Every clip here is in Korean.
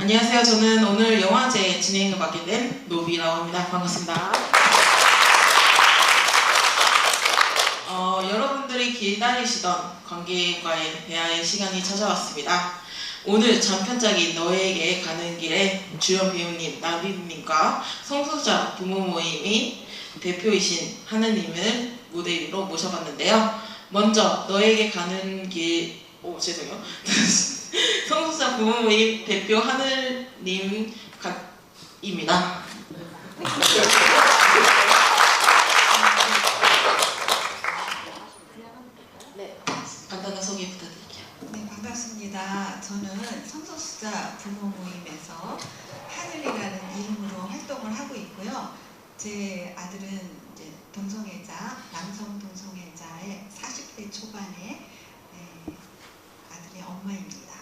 안녕하세요. 저는 오늘 영화제 진행을 맡게 된 노비라고 합니다. 반갑습니다. 여러분들이 기다리시던 관객과의 대화의 시간이 찾아왔습니다. 오늘 장편작인 너에게 가는 길에 주연 배우님 나비님과 성소수자 부모 모임이 대표이신 하느님을 무대 위로 모셔봤는데요. 먼저 너에게 가는 길... 죄송해요. 성소수자 부모 모임 대표 하느님입니다. 네, 간단한 소개 부탁드릴게요. 네, 반갑습니다. 저는 성소수자 부모 모임에서 하늘이라는 이름으로 활동을 하고 있고요. 제 아들은 이제 동성애자, 남성 동성애자의 40대 초반의 아들의 엄마입니다.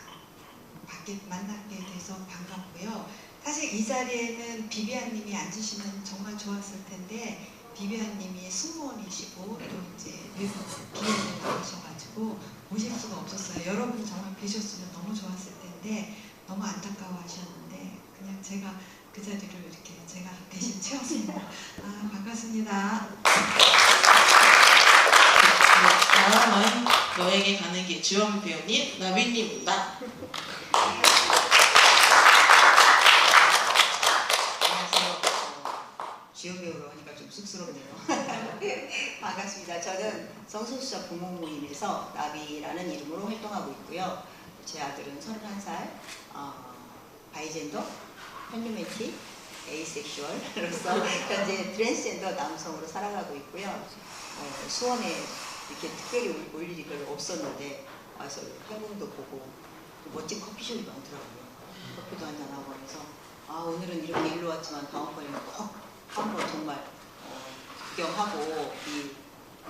밖에 만나게 돼서 반갑고요. 사실 이 자리에는 비비안님이 앉으시면 정말 좋았을 텐데 비비안님이 승무원이시고 또 이제 외국 비행을 나오셔가지고 오실 수가 없었어요. 여러분 정말 뵈셨으면 너무 좋았을 텐데 너무 안타까워하셨는데 그냥 제가 그 자리를 이렇게 제가 대신 채웠습니다. 반갑습니다. 다음은 너에게 가는 길 주연 배우님 나비님입니다. 안녕하세요. 주연 배우로 하니까 좀 쑥스럽네요. 반갑습니다. 저는 성소수자 부모 모임에서 나비라는 이름으로 활동하고 있고요. 제 아들은 31살, 바이젠더, 팬류매틱, 에이섹슈얼로서 현재 트랜스젠더 남성으로 살아가고 있고요. 수원에 이렇게 특별히 올 일이 별로 없었는데 와서 한국도 보고 멋진 커피숍이 많더라고요. 커피도 한잔하고 해서 오늘은 이렇게 일로 왔지만 다음번에는 꼭 한번 정말 구경하고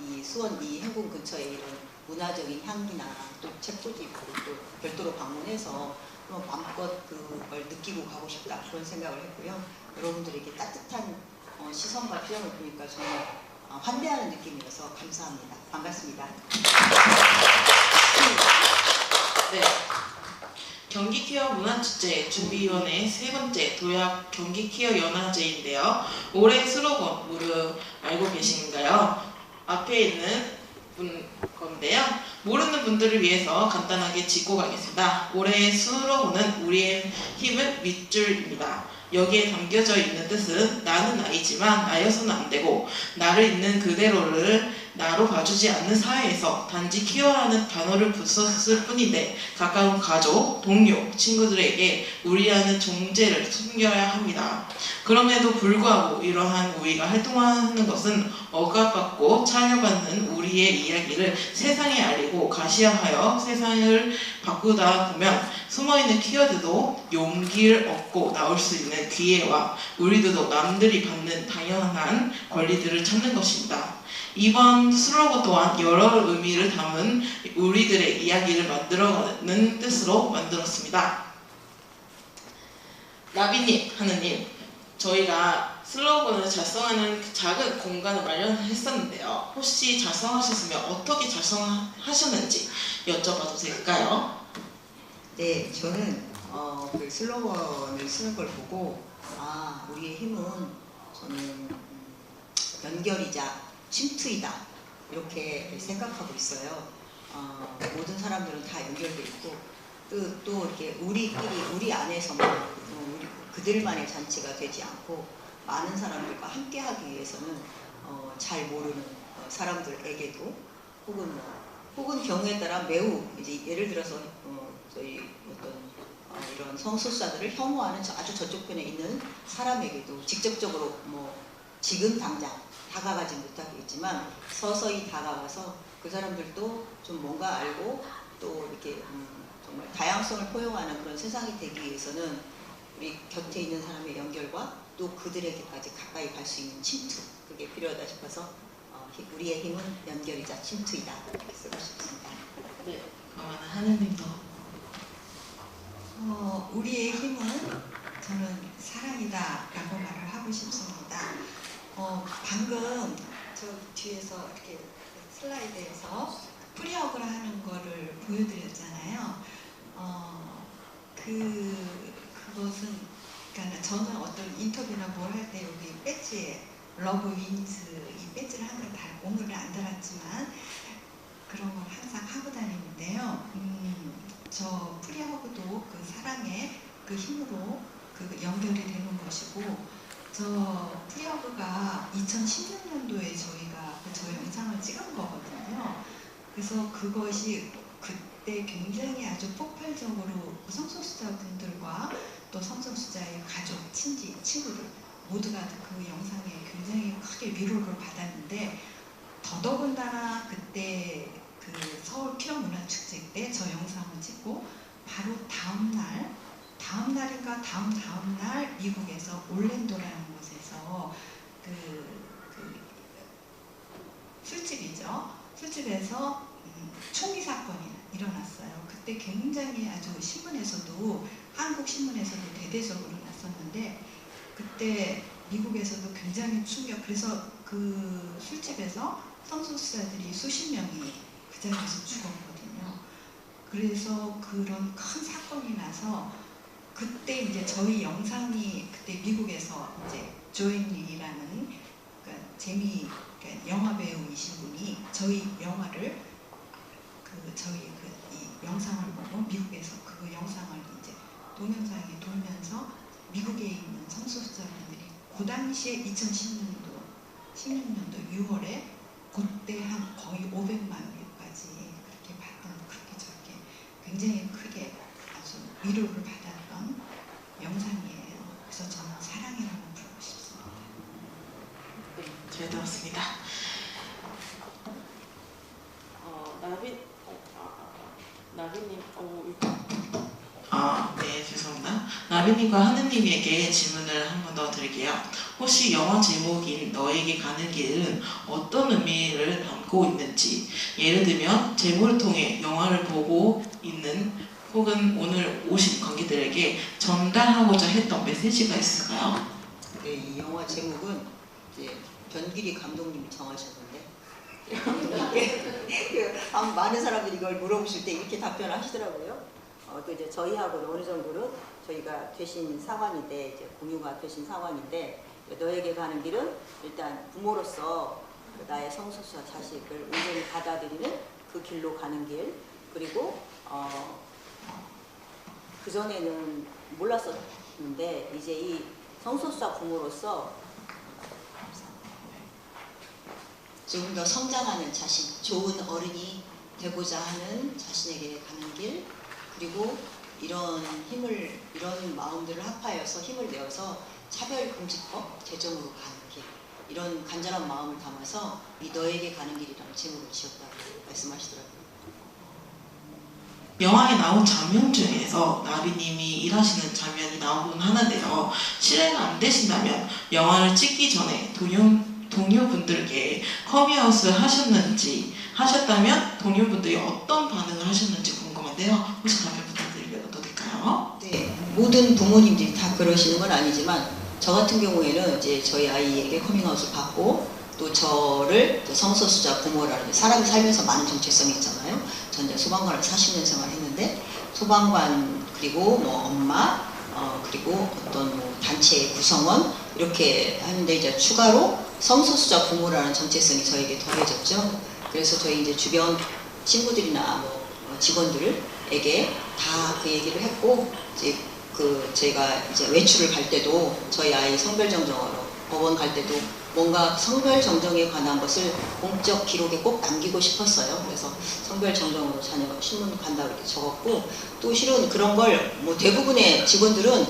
이 수원 이 행궁 근처에 이런 문화적인 향기나 또 책꽂이 있고 또 별도로 방문해서 한번 마음껏 그걸 느끼고 가고 싶다 그런 생각을 했고요. 여러분들에게 따뜻한 시선과 표정을 보니까 정말 환대하는 느낌이어서 감사합니다. 반갑습니다. 네. 경기퀴어 문화축제 준비위원회 세 번째 도약 경기퀴어 연화제인데요. 올해 슬로건 모두 알고 계신가요? 앞에 있는 건데요. 모르는 분들을 위해서 간단하게 짚고 가겠습니다. 올해의 슬로건은 우리의 힘은 밑줄입니다. 여기에 담겨져 있는 뜻은 나는 나이지만 나여서는 안 되고 나를 있는 그대로를 나로 봐주지 않는 사회에서 단지 키워라는 단어를 붙였을 뿐인데 가까운 가족, 동료, 친구들에게 우리라는 존재를 숨겨야 합니다. 그럼에도 불구하고 이러한 우리가 활동하는 것은 억압받고 차별받는 우리의 이야기를 세상에 알리고 가시화하여 세상을 바꾸다 보면 숨어있는 키워드도 용기를 얻고 나올 수 있는 기회와 우리들도 남들이 받는 당연한 권리들을 찾는 것입니다. 이번 슬로건 또한 여러 의미를 담은 우리들의 이야기를 만들어가는 뜻으로 만들었습니다. 나비님, 하느님, 저희가 슬로건을 작성하는 작은 공간을 마련했었는데요. 혹시 작성하셨으면 어떻게 작성하셨는지 여쭤봐도 될까요? 네, 저는 그 슬로건을 쓰는 걸 보고 우리의 힘은 저는 연결이자 침투이다 이렇게 생각하고 있어요. 모든 사람들은 다 연결돼 있고 또 이렇게 우리끼리 우리 안에서만 그들만의 잔치가 되지 않고 많은 사람들과 함께하기 위해서는 잘 모르는 사람들에게도 혹은 경우에 따라 매우 이제 예를 들어서 저희 이런 성소수자들을 혐오하는 아주 저쪽 편에 있는 사람에게도 직접적으로 지금 당장 다가가지 못하겠지만 서서히 다가가서 그 사람들도 좀 뭔가 알고 또 이렇게 정말 다양성을 포용하는 그런 세상이 되기 위해서는 우리 곁에 있는 사람의 연결과 또 그들에게까지 가까이 갈 수 있는 침투 그게 필요하다 싶어서 우리의 힘은 연결이자 침투이다 이렇게 쓰고 싶습니다. 네, 그러면 하느님도 우리의 힘은 저는 사랑이다 라고 말을 하고 싶습니다. 방금 저 뒤에서 이렇게 슬라이드에서 프리허그를 하는 거를 보여드렸잖아요. 그것을 저는 어떤 인터뷰나 뭘 할 때 여기 배지에 러브 윈즈 이 배지를 항상 오늘은 안 달았지만 그런 걸 항상 하고 다니는데요. 저 프리허그도 그 사랑의 그 힘으로 그 연결이 되는 것이고, 저 프리허그가 2016년도에 저희가 저 영상을 찍은 거거든요. 그래서 그것이 그때 굉장히 아주 폭발적으로 성소수자분들과 또 성소수자의 가족, 친구들 모두가 그 영상에 굉장히 크게 위로를 받았는데, 더더군다나 그때 그 서울 퀴어문화축제 때 저 영상을 찍고 바로 다음 날인가 다음 날 미국에서 올랜도라는 곳에서 그 술집이죠. 술집에서 총기 사건이 일어났어요. 그때 굉장히 아주 신문에서도 한국 신문에서도 대대적으로 났었는데, 그때 미국에서도 굉장히 충격. 그래서 그 술집에서 성소수자들이 수십 명이 그 자리에서 죽었거든요. 그래서 그런 큰 사건이 나서 그때 이제 저희 영상이 그때 미국에서 이제 조앤리라는 그러니까 그러니까 영화 배우이신 분이 저희 영화를 저희 이 영상을 보고 미국에서 그 영상을 이제 동영상이 돌면서 미국에 있는 성소수자분들이 그 당시에 2016년도 6월에 그때 한 거의 500만 뷰까지 그렇게 봤던, 그렇게 저렇게 굉장히 크게 아주 위로를 받았던 영상이에요. 그래서 저는 사랑이라고 부르고 싶습니다. 네, 잘 들었습니다. 나비님, 네, 죄송합니다. 나비님과 하느님에게 질문을 한 번 더 드릴게요. 혹시 영화 제목인 너에게 가는 길은 어떤 의미를 담고 있는지, 예를 들면 제목을 통해 영화를 보고 있는 혹은 오늘 오신 관객들에게 전달하고자 했던 메시지가 있을까요? 네, 이 영화 제목은 이제 변기리 감독님이 정하셨는데, 감독님께 많은 사람들이 이걸 물어보실 때 이렇게 답변을 하시더라고요. 또 이제 저희하고는 어느 정도는 저희가 되신 상황인데, 이제 공유가 되신 상황인데, 너에게 가는 길은 일단 부모로서 나의 성소수자 자식을 온전히 받아들이는 그 길로 가는 길, 그리고 그 전에는 몰랐었는데 이제 이 성소수자 부모로서 조금 더 성장하는 자신, 좋은 어른이 되고자 하는 자신에게 가는 길, 그리고 이런 마음들을 합하여서 힘을 내어서 차별금지법 제정으로 가는 길, 이런 간절한 마음을 담아서 이 너에게 가는 길이라는 제목을 지었다고 말씀하시더라고요. 영화에 나온 장면 중에서 나비님이 일하시는 장면이 나오곤 하는데요. 실례가 안 되신다면 영화를 찍기 전에 동료분들께 커밍아웃을 하셨다면 동료분들이 어떤 반응을 하셨는지 궁금한데요. 혹시 답변 부탁드려도 될까요? 네, 모든 부모님들이 다 그러시는 건 아니지만 저 같은 경우에는 이제 저희 아이에게 커밍아웃을 받고 또 저를 성소수자 부모라는 사람이 살면서 많은 정체성이 있잖아요. 전 이제 소방관을 40년 생활했는데 소방관 그리고 뭐 엄마 그리고 어떤 뭐 단체의 구성원 이렇게 하는데 이제 추가로 성소수자 부모라는 정체성이 저에게 더해졌죠. 그래서 저희 이제 주변 친구들이나 뭐 직원들에게 다 그 얘기를 했고 이제 저희가 이제 외출을 갈 때도 저희 아이 성별정정하러 법원 갈 때도 뭔가 성별정정에 관한 것을 공적 기록에 꼭 남기고 싶었어요. 그래서 성별정정으로 자녀 신문 간다고 이렇게 적었고 또 실은 그런 걸 뭐 대부분의 직원들은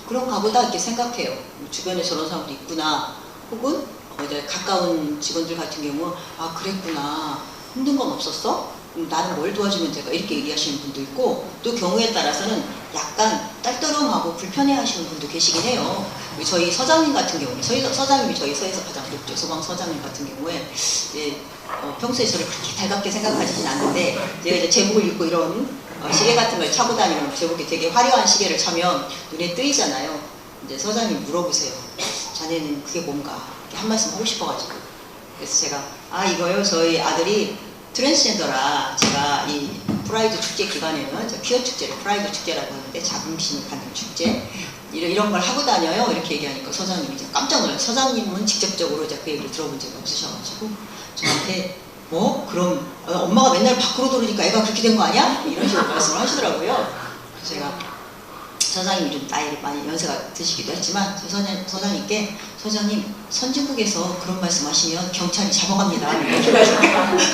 그런가 보다 이렇게 생각해요. 주변에 저런 사람도 있구나. 혹은 이제 가까운 직원들 같은 경우 아 그랬구나. 힘든 건 없었어? 나는 뭘 도와주면 될까? 이렇게 얘기하시는 분도 있고 또 경우에 따라서는 약간 딸떠름하고 불편해하시는 분도 계시긴 해요. 저희 서장님 같은 경우에 서장님이 저희 서에서 가장 높죠. 소방 서장님 같은 경우에 이제 평소에 저를 그렇게 달갑게 생각하시진 않는데 제가 이제 제복을 입고 이런 시계 같은 걸 차고 다니면 제복이 되게 화려한 시계를 차면 눈에 뜨이잖아요. 이제 서장님 물어보세요. 자네는 그게 뭔가 이렇게 한 말씀 하고 싶어가지고 그래서 제가 이거요 저희 아들이 트랜스젠더라 제가 이 프라이드 축제 기간에는 퀴어 축제를 프라이드 축제라고 하는데 자긍심을 갖는 축제 이런 걸 하고 다녀요. 이렇게 얘기하니까 서장님이 이제 깜짝 놀라요. 서장님은 직접적으로 이제 그 얘기를 들어본 적이 없으셔가지고 저한테 뭐 그럼 엄마가 맨날 밖으로 돌으니까 애가 그렇게 된 거 아니야? 이런 식으로 말씀을 하시더라고요. 그래서 제가 서장님이 좀 나이를 많이 연세가 드시기도 했지만 서장님께 서장님 선진국에서 그런 말씀하시면 경찰이 잡아갑니다.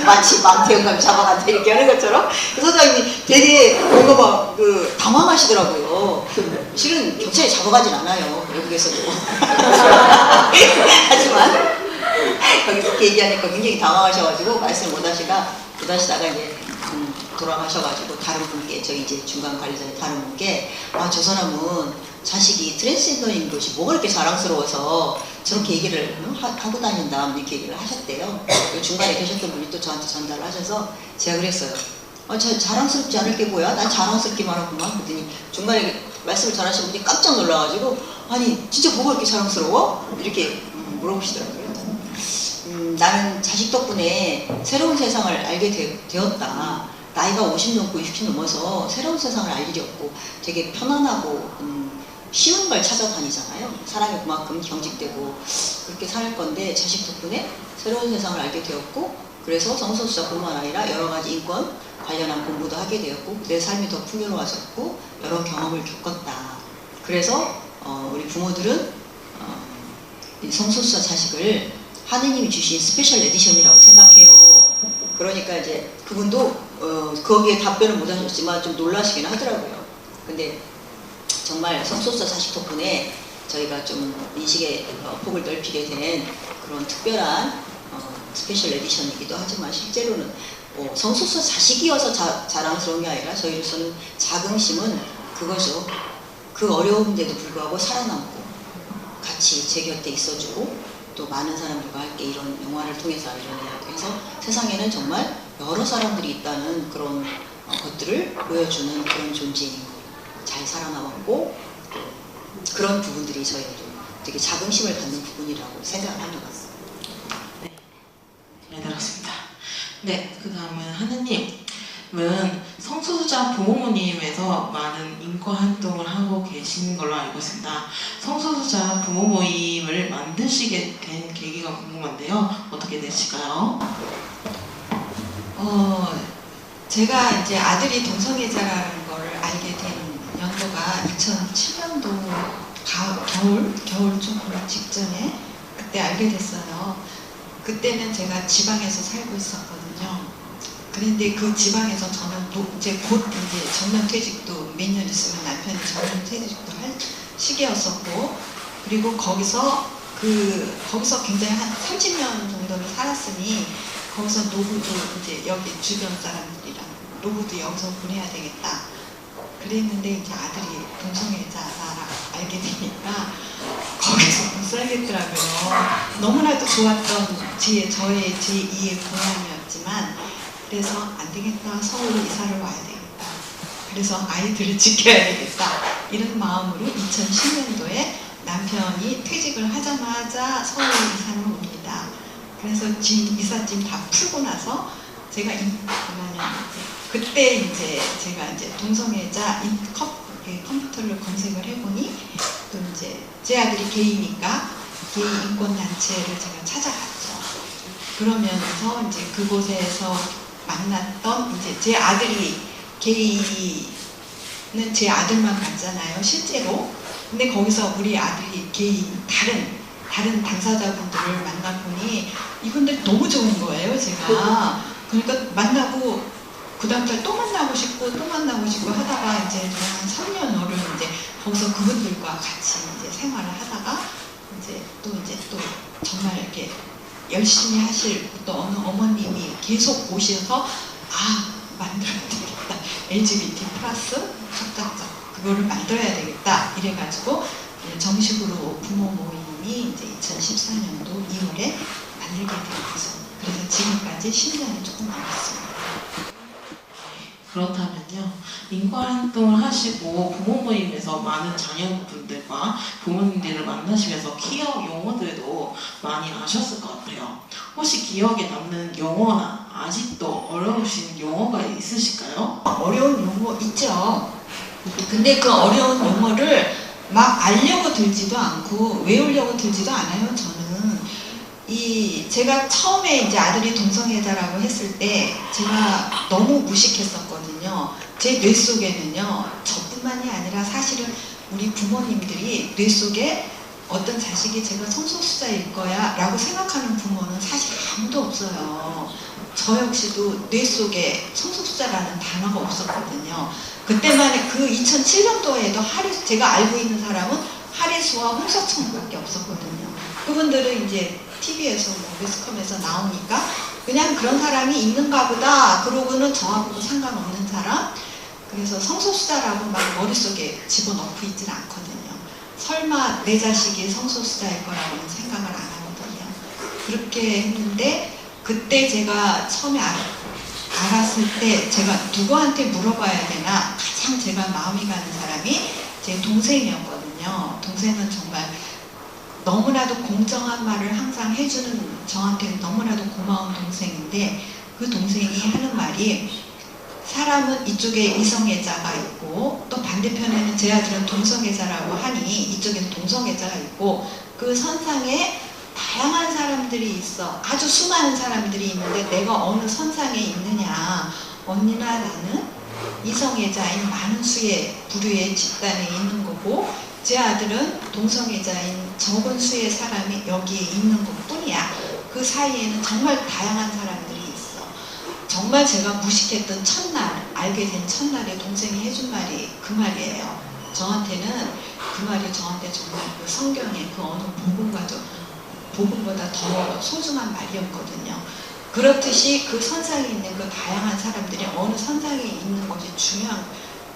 마치 망태영감이 잡아간다 이렇게 하는 것처럼 서장님이 되게 뭔가 막 그 당황하시더라고요. 실은 경찰이 잡아가진 않아요. 외국에서도. 하지만 여기서 이렇게 얘기하니까 굉장히 당황하셔가지고 말씀을 못 하시다가 이제 돌아가셔가지고 다른 분께 저희 이제 중간 관리자의 다른 분께 저 사람은 자식이 트랜스젠더인 것이 뭐가 그렇게 자랑스러워서 저렇게 얘기를 하고 다닌다 이렇게 얘기를 하셨대요. 중간에 계셨던 분이 또 저한테 전달을 하셔서 제가 그랬어요. 저 자랑스럽지 않을 게 뭐야? 난 자랑스럽기만 하구만. 그랬더니 중간에 말씀을 전하신 분이 깜짝 놀라가지고 아니 진짜 뭐가 그렇게 자랑스러워? 이렇게 물어보시더라고요. 나는 자식 덕분에 새로운 세상을 알게 되었다. 나이가 50 넘고 60 넘어서 새로운 세상을 알 일이 없고 되게 편안하고 쉬운 걸 찾아다니잖아요. 사람이 그만큼 경직되고 그렇게 살 건데 자식 덕분에 새로운 세상을 알게 되었고 그래서 성소수자뿐만 아니라 여러 가지 인권 관련한 공부도 하게 되었고 내 삶이 더 풍요로워졌고 여러 경험을 겪었다. 그래서 우리 부모들은 성소수자 자식을 하느님이 주신 스페셜 에디션이라고 생각해요. 그러니까 이제 그분도 거기에 답변을 못 하셨지만 좀 놀라시긴 하더라고요. 근데 정말 성소수자 자식 덕분에 저희가 좀 인식의 폭을 넓히게 된 그런 특별한 스페셜 에디션이기도 하지만 실제로는 성소수자 자식이어서 자랑스러운 게 아니라 저희로서는 자긍심은 그거죠. 그 어려움인데도 불구하고 살아남고 같이 제 곁에 있어주고 또 많은 사람들과 함께 이런 영화를 통해서 알려내야 돼서 세상에는 정말 여러 사람들이 있다는 그런 것들을 보여주는 그런 존재인 거예요. 잘 살아남았고 그런 부분들이 저희도 되게 자긍심을 갖는 부분이라고 생각을 하는 것 같습니다. 네, 잘 들었습니다. 네, 그 다음은 하느님은 성소수자 부모모임에서 많은 인권 활동을 하고 계신 걸로 알고 있습니다. 성소수자 부모 모임을 만드시게 된 계기가 궁금한데요. 어떻게 되실까요? 제가 이제 아들이 동성애자라는 걸 알게 된 연도가 2007년도 겨울 좀 직전에 그때 알게 됐어요. 그때는 제가 지방에서 살고 있었거든요. 그런데 그 지방에서 저는 이제 곧 이제 정년퇴직도 몇 년 있으면 남편이 정년퇴직도 할 시기였었고, 그리고 거기서 굉장히 한 30년 정도를 살았으니 거기서 노후도 이제 여기 주변 사람들이랑 노후도 여기서 보내야 되겠다. 그랬는데 이제 아들이 동성애자라 알게 되니까 거기서 못 살겠더라고요. 너무나도 좋았던 저의 제2의 고향이었지만 그래서 안 되겠다. 서울로 이사를 와야 되겠다. 그래서 아이들을 지켜야 되겠다. 이런 마음으로 2010년도에 남편이 퇴직을 하자마자 서울로 이사를 옵니다. 그래서 이삿짐 다 풀고 나서 제가 그때 이제 제가 이제 동성애자 컴퓨터를 검색을 해보니 또 이제 제 아들이 게이니까 게이 인권 단체를 제가 찾아갔죠. 그러면서 이제 그곳에서 만났던 이제 제 아들이 게이는 제 아들만 봤잖아요, 실제로. 근데 거기서 우리 아들이 게이 다른 당사자분들을 만나보니 이분들 너무 좋은 거예요, 제가. 그러니까 만나고 그 다음 달 또 만나고 싶고 하다가 이제 한 3년을 이제 거기서 그분들과 같이 이제 생활을 하다가 이제 또 정말 이렇게 열심히 하실 또 어느 어머님이 계속 오셔서 만들어야 되겠다. LGBT 플러스 협작적 그거를 만들어야 되겠다. 이래가지고 정식으로 부모 모임이 이제 2014년도 2월에 만들게 되었죠. 그래서 지금까지 10년이 조금 남았습니다. 그렇다면요, 인권활동을 하시고 부모 모임에서 많은 자녀분들과 부모님들을 만나시면서 키어 용어들도 많이 아셨을 것 같아요. 혹시 기억에 남는 용어나 아직도 어려우신 용어가 있으실까요? 어려운 용어 있죠. 근데 그 어려운 용어를 막 알려고 들지도 않고 외우려고 들지도 않아요. 저는 제가 처음에 이제 아들이 동성애자라고 했을 때 제가 너무 무식했었거든요. 제 뇌 속에는요, 저뿐만이 아니라 사실은 우리 부모님들이 뇌 속에 어떤 자식이 제가 성소수자일 거야 라고 생각하는 부모는 사실 아무도 없어요. 저 역시도 뇌 속에 성소수자라는 단어가 없었거든요. 그때만 그 2007년도에도 제가 알고 있는 사람은 하리수와 홍서천밖에 없었거든요. 그분들은 이제 TV에서 뭐 매스컴에서 나오니까 그냥 그런 사람이 있는가 보다 그러고는 저하고 상관없는 사람, 그래서 성소수자라고 막 머릿속에 집어넣고 있지는 않거든요. 설마 내 자식이 성소수자일 거라고는 생각을 안 하거든요. 그렇게 했는데 그때 제가 처음에 알았을 때 제가 누구한테 물어봐야 되나 가장 제가 마음이 가는 사람이 제 동생이었거든요. 동생은 정말 너무나도 공정한 말을 항상 해주는 저한테는 너무나도 고마운 동생인데 그 동생이 하는 말이 사람은 이쪽에 이성애자가 있고 또 반대편에는 제 아들은 동성애자라고 하니 이쪽에는 동성애자가 있고 그 선상에 다양한 사람들이 있어. 아주 수많은 사람들이 있는데 내가 어느 선상에 있느냐. 언니나 나는 이성애자인 많은 수의 부류의 집단에 있는 거고 제 아들은 동성애자인 적은 수의 사람이 여기에 있는 것뿐이야. 그 사이에는 정말 다양한 사람들이 있어. 정말 제가 무식했던 첫날, 알게 된 첫날에 동생이 해준 말이 그 말이에요. 저한테는 그 말이 저한테 정말 그 성경의 그 어느 복음보다 더 소중한 말이었거든요. 그렇듯이 그 선상에 있는 그 다양한 사람들이 어느 선상에 있는 것이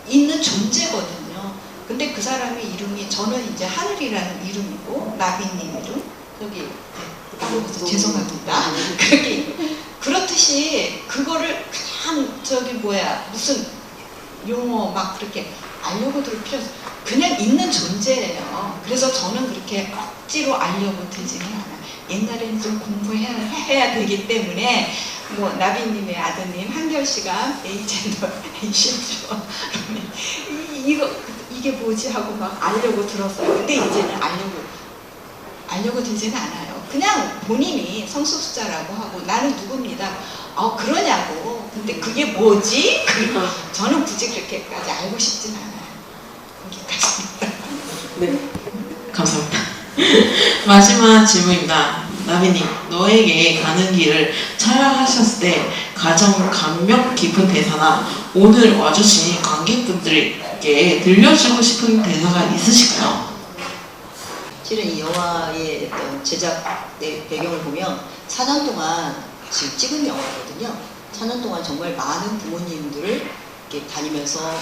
있는 존재거든요. 근데 그 사람의 이름이 저는 이제 하늘이라는 이름이고 나비님 이름 여기 까먹어서 죄송합니다. 그렇듯이 그거를 그냥 무슨 용어 막 그렇게 알려고 들 필요 없어. 그냥 있는 존재예요. 그래서 저는 그렇게 억지로 알려고 들지는 않아요. 옛날에는 좀 공부해야 되기 때문에 뭐 나비님의 아드님 한결씨가 에이젠더 에이신조 이게 뭐지 하고 막 알려고 들었어요. 근데 이제는 알려고 들지는 않아요. 그냥 본인이 성소수자라고 하고 나는 누굽니다. 그러냐고. 근데 그게 뭐지? 저는 굳이 그렇게까지 알고 싶진 않아요. 거기까지입니다. 네, 감사합니다. 마지막 질문입니다. 나비님, 너에게 가는 길을 촬영하셨을 때 가장 감명 깊은 대사나 오늘 와주신 관객분들에게 들려주고 싶은 대사가 있으실까요? 실은 이 영화의 어떤 제작 배경을 보면 4년 동안 지금 찍은 영화거든요. 4년 동안 정말 많은 부모님들을 이렇게 다니면서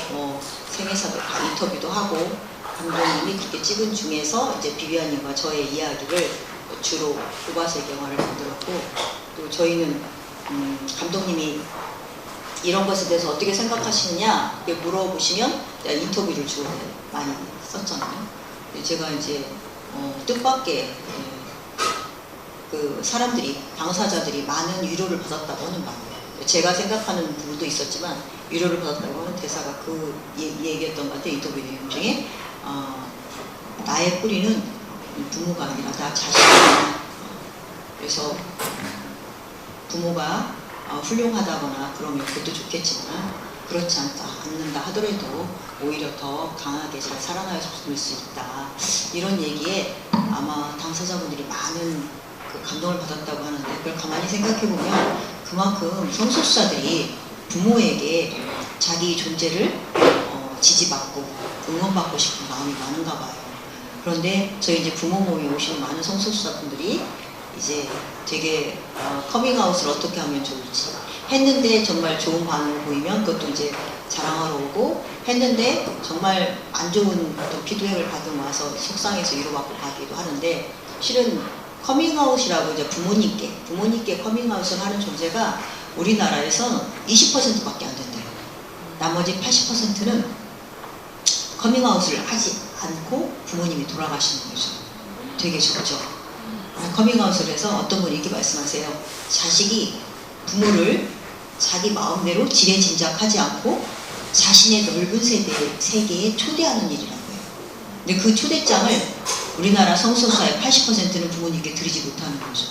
생애사도 다 인터뷰도 하고 감독님이 그렇게 찍은 중에서 이제 비비안님과 저의 이야기를 주로 뽑아서 영화를 만들었고 또 저희는 감독님이 이런 것에 대해서 어떻게 생각하시느냐 물어보시면 인터뷰를 주로 많이 썼잖아요. 제가 이제 뜻밖의 그 사람들이 당사자들이 많은 위로를 받았다고 하는 말. 제가 생각하는 부분도 있었지만 위로를 받았다고 하는 대사가 그 얘기했던 것 같아요. 인터뷰 내용 중에 나의 뿌리는 부모가 아니라 나 자신이다. 그래서 부모가 훌륭하다거나 그러면 그것도 좋겠지만 그렇지 않는다 하더라도 오히려 더 강하게 잘 살아날 수 있다. 이런 얘기에 아마 당사자분들이 많은 그 감동을 받았다고 하는데 그걸 가만히 생각해보면 그만큼 성소수자들이 부모에게 자기 존재를 지지받고 응원받고 싶은 마음이 많은가 봐요. 그런데 저희 이제 부모 모임에 오시는 많은 성소수자분들이 이제 되게 커밍아웃을 어떻게 하면 좋을지 했는데 정말 좋은 반응을 보이면 그것도 이제 자랑하러 오고 했는데 정말 안 좋은 어떤 피드백을 받으면 와서 속상해서 위로받고 가기도 하는데 실은 커밍아웃이라고 이제 부모님께 커밍아웃을 하는 존재가 우리나라에서는 20%밖에 안 된대요. 나머지 80%는 커밍아웃을 하지 않고 부모님이 돌아가시는 거죠. 되게 적죠. 커밍아웃을 해서 어떤 분이 이렇게 말씀하세요. 자식이 부모를 자기 마음대로 지레짐작하지 않고 자신의 넓은 세계에 초대하는 일이라고 해요. 근데 그 초대장을 우리나라 성소수자의 80%는 부모님께 드리지 못하는 거죠.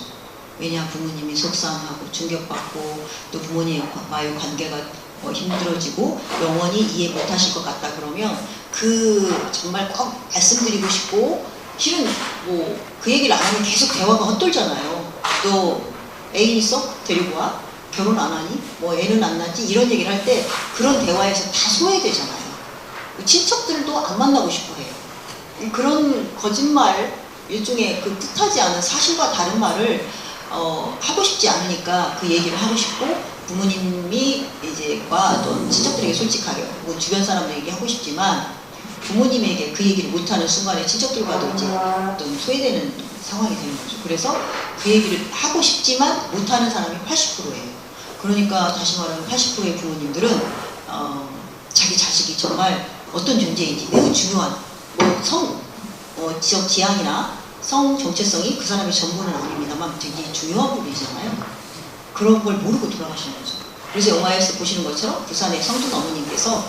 왜냐, 부모님이 속상하고 충격받고 또 부모님과의 관계가 힘들어지고 영원히 이해 못하실 것 같다 그러면 그 정말 꼭 말씀드리고 싶고, 실은 뭐 그 얘기를 안 하면 계속 대화가 헛돌잖아요. 너 애인 있어? 데리고 와? 결혼 안 하니? 뭐 애는 안 낳지? 이런 얘기를 할 때 그런 대화에서 다 소외되잖아요. 친척들도 안 만나고 싶어 해요. 그런 거짓말, 일종의 그 뜻하지 않은 사실과 다른 말을 하고 싶지 않으니까 그 얘기를 하고 싶고, 부모님이 이제과 또 친척들에게 솔직하게 혹은 주변 사람들에게 하고 싶지만 부모님에게 그 얘기를 못하는 순간에 친척들과도 이제 어떤 소외되는 상황이 되는 거죠. 그래서 그 얘기를 하고 싶지만 못하는 사람이 80%예요. 그러니까 다시 말하면 80%의 부모님들은 자기 자식이 정말 어떤 존재인지 매우 중요한 지적 지향이나 성 정체성이 그 사람의 전부는 아닙니다만 되게 중요한 부분이잖아요. 그런 걸 모르고 돌아가시는 거죠. 그래서 영화에서 보시는 것처럼 부산의 성준 어머님께서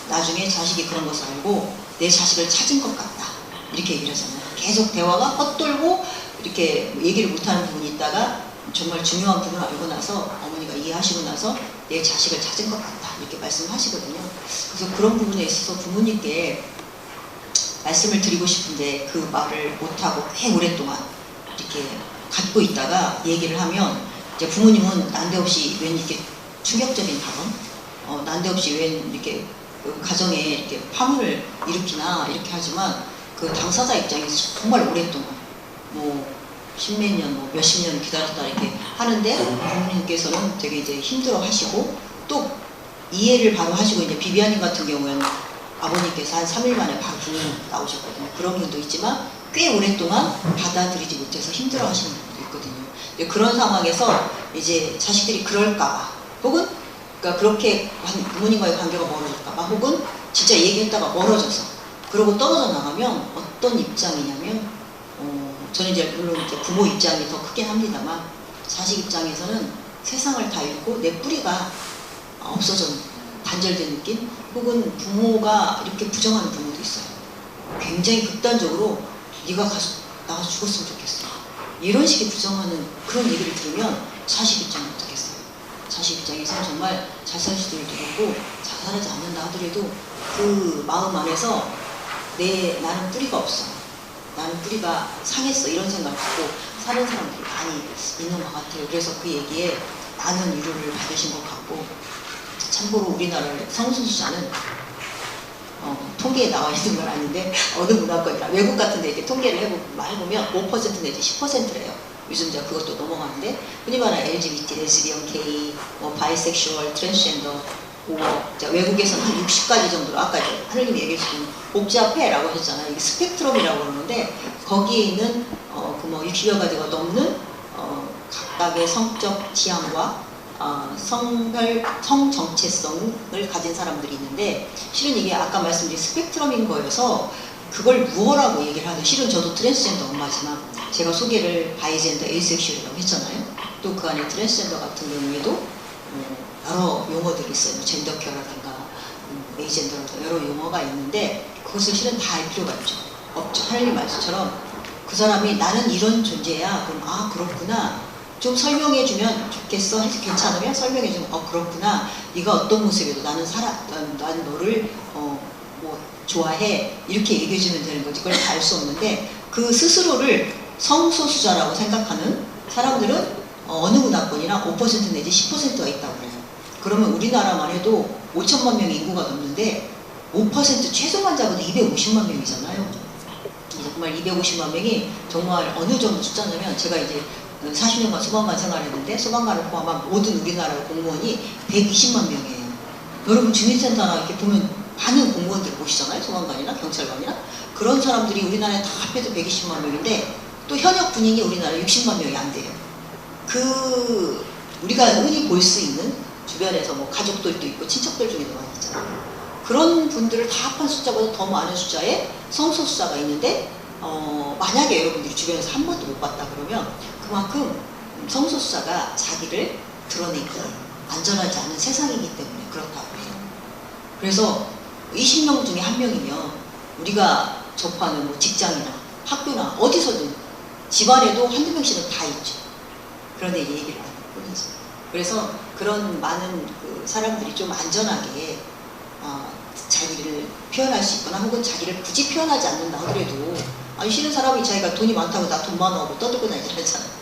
나중에 자식이 그런 것을 알고 내 자식을 찾은 것 같다 이렇게 얘기를 하잖아요. 계속 대화가 헛돌고 이렇게 얘기를 못하는 부분이 있다가 정말 중요한 부분을 알고 나서 어머니가 이해하시고 나서 내 자식을 찾은 것 같다 이렇게 말씀하시거든요. 그래서 그런 부분에 있어서 부모님께 말씀을 드리고 싶은데 그 말을 못하고 꽤 오랫동안 이렇게 갖고 있다가 얘기를 하면 이제 부모님은 난데없이 웬 이렇게 충격적인 발언, 난데없이 웬 이렇게 그 가정에 이렇게 파문을 일으키나 이렇게 하지만 그 당사자 입장에서 정말 오랫동안 뭐 십몇 년, 뭐 몇십 년 기다렸다 이렇게 하는데 부모님께서는 되게 이제 힘들어 하시고 또 이해를 바로 하시고, 이제 비비아님 같은 경우에는 아버님께서 한 3일 만에 바로 부모 나오셨거든요. 그런 분도 있지만 꽤 오랫동안 받아들이지 못해서 힘들어 하시는 분도 있거든요. 그런 상황에서 이제 자식들이 그럴까봐 혹은 그러니까 그렇게 부모님과의 관계가 멀어질까봐 혹은 진짜 얘기했다가 멀어져서 그러고 떨어져 나가면 어떤 입장이냐면 저는 이제 물론 이제 부모 입장이 더 크긴 합니다만 자식 입장에서는 세상을 다 잃고 내 뿌리가 없어져 단절된 느낌, 혹은 부모가 이렇게 부정하는 부모도 있어요. 굉장히 극단적으로 네가 나가서 죽었으면 좋겠어 이런 식의 부정하는 그런 얘기를 들으면 자식 입장은 어떻겠어요? 자식 입장에서는 정말 자살 시도를 들었고 자살하지 않는다 하더라도 그 마음 안에서 나는 뿌리가 없어, 나는 뿌리가 상했어 이런 생각을 갖고 사는 사람들이 많이 있는 것 같아요. 그래서 그 얘기에 많은 위로를 받으신 것 같고, 참고로 우리나라의 성소수자는 통계에 나와 있는 건 아닌데 어느 문화권이나 외국 같은 데 이렇게 통계를 해보면 5% 내지 10%래요. 요즘 제가 그것도 넘어가는데 흔히 말하는 LGBT, 레즈비언, 게이, 바이섹슈얼, 트랜스젠더, 외국에서는 한 60가지 정도로 아까 하느님이 얘기해 주신 복잡해라고 하셨잖아요. 이게 스펙트럼이라고 그러는데 거기에 있는 그 60여 가지가 넘는 각각의 성적 지향과 성 정체성을 가진 사람들이 있는데, 실은 이게 아까 말씀드린 스펙트럼인 거여서 그걸 무어라고 얘기를 하는, 실은 저도 트랜스젠더 엄마지만 제가 소개를 바이젠더, 에이섹슈얼이라고 했잖아요. 또 그 안에 트랜스젠더 같은 경우에도 여러 용어들이 있어요. 뭐 젠더케어라든가 에이젠더라든가 여러 용어가 있는데 그것을 실은 다 알 필요가 없죠. 하나님 말씀처럼 그 사람이 나는 이런 존재야. 그럼 그렇구나. 좀 설명해주면 좋겠어. 해서 괜찮으면 설명해주면 그렇구나. 네가 어떤 모습에도 나는 난 너를 뭐 좋아해. 이렇게 얘기해주면 되는 거지. 그걸 다 알 수 없는데 그 스스로를 성소수자라고 생각하는 사람들은 어느 문화권이나 5% 내지 10%가 있다고 그래요. 그러면 우리나라만 해도 5천만 명의 인구가 넘는데 5% 최소만 잡아도 250만 명이잖아요. 정말 250만 명이 정말 어느 정도 숫자냐면 제가 이제 40년간 소방관 생활했는데 소방관을 포함한 모든 우리나라 공무원이 120만 명이에요. 여러분 주민센터나 이렇게 보면 많은 공무원들 보시잖아요. 소방관이나 경찰관이나 그런 사람들이 우리나라에 다 합해도 120만 명인데 또 현역 군인이 우리나라에 60만 명이 안 돼요. 우리가 흔히 볼 수 있는 주변에서 뭐 가족들도 있고 친척들 중에도 많이 있잖아요. 그런 분들을 다 합한 숫자보다 더 많은 숫자의 성소수자가 있는데 만약에 여러분들이 주변에서 한 번도 못 봤다 그러면 그만큼 성소수자가 자기를 드러내기 안전하지 않은 세상이기 때문에 그렇다고 해요. 그래서 20명 중에 한 명이면 우리가 접하는 뭐 직장이나 학교나 어디서든 집안에도 한두 명씩은 다 있죠. 그런데 얘기를 안 할 뿐이죠. 그래서 그런 많은 그 사람들이 좀 안전하게 자기를 표현할 수 있거나 혹은 자기를 굳이 표현하지 않는다 하더라도 아니 싫은 사람이 자기가 돈이 많다고 나 돈 많아하고 떠들고 다니지 않잖아요.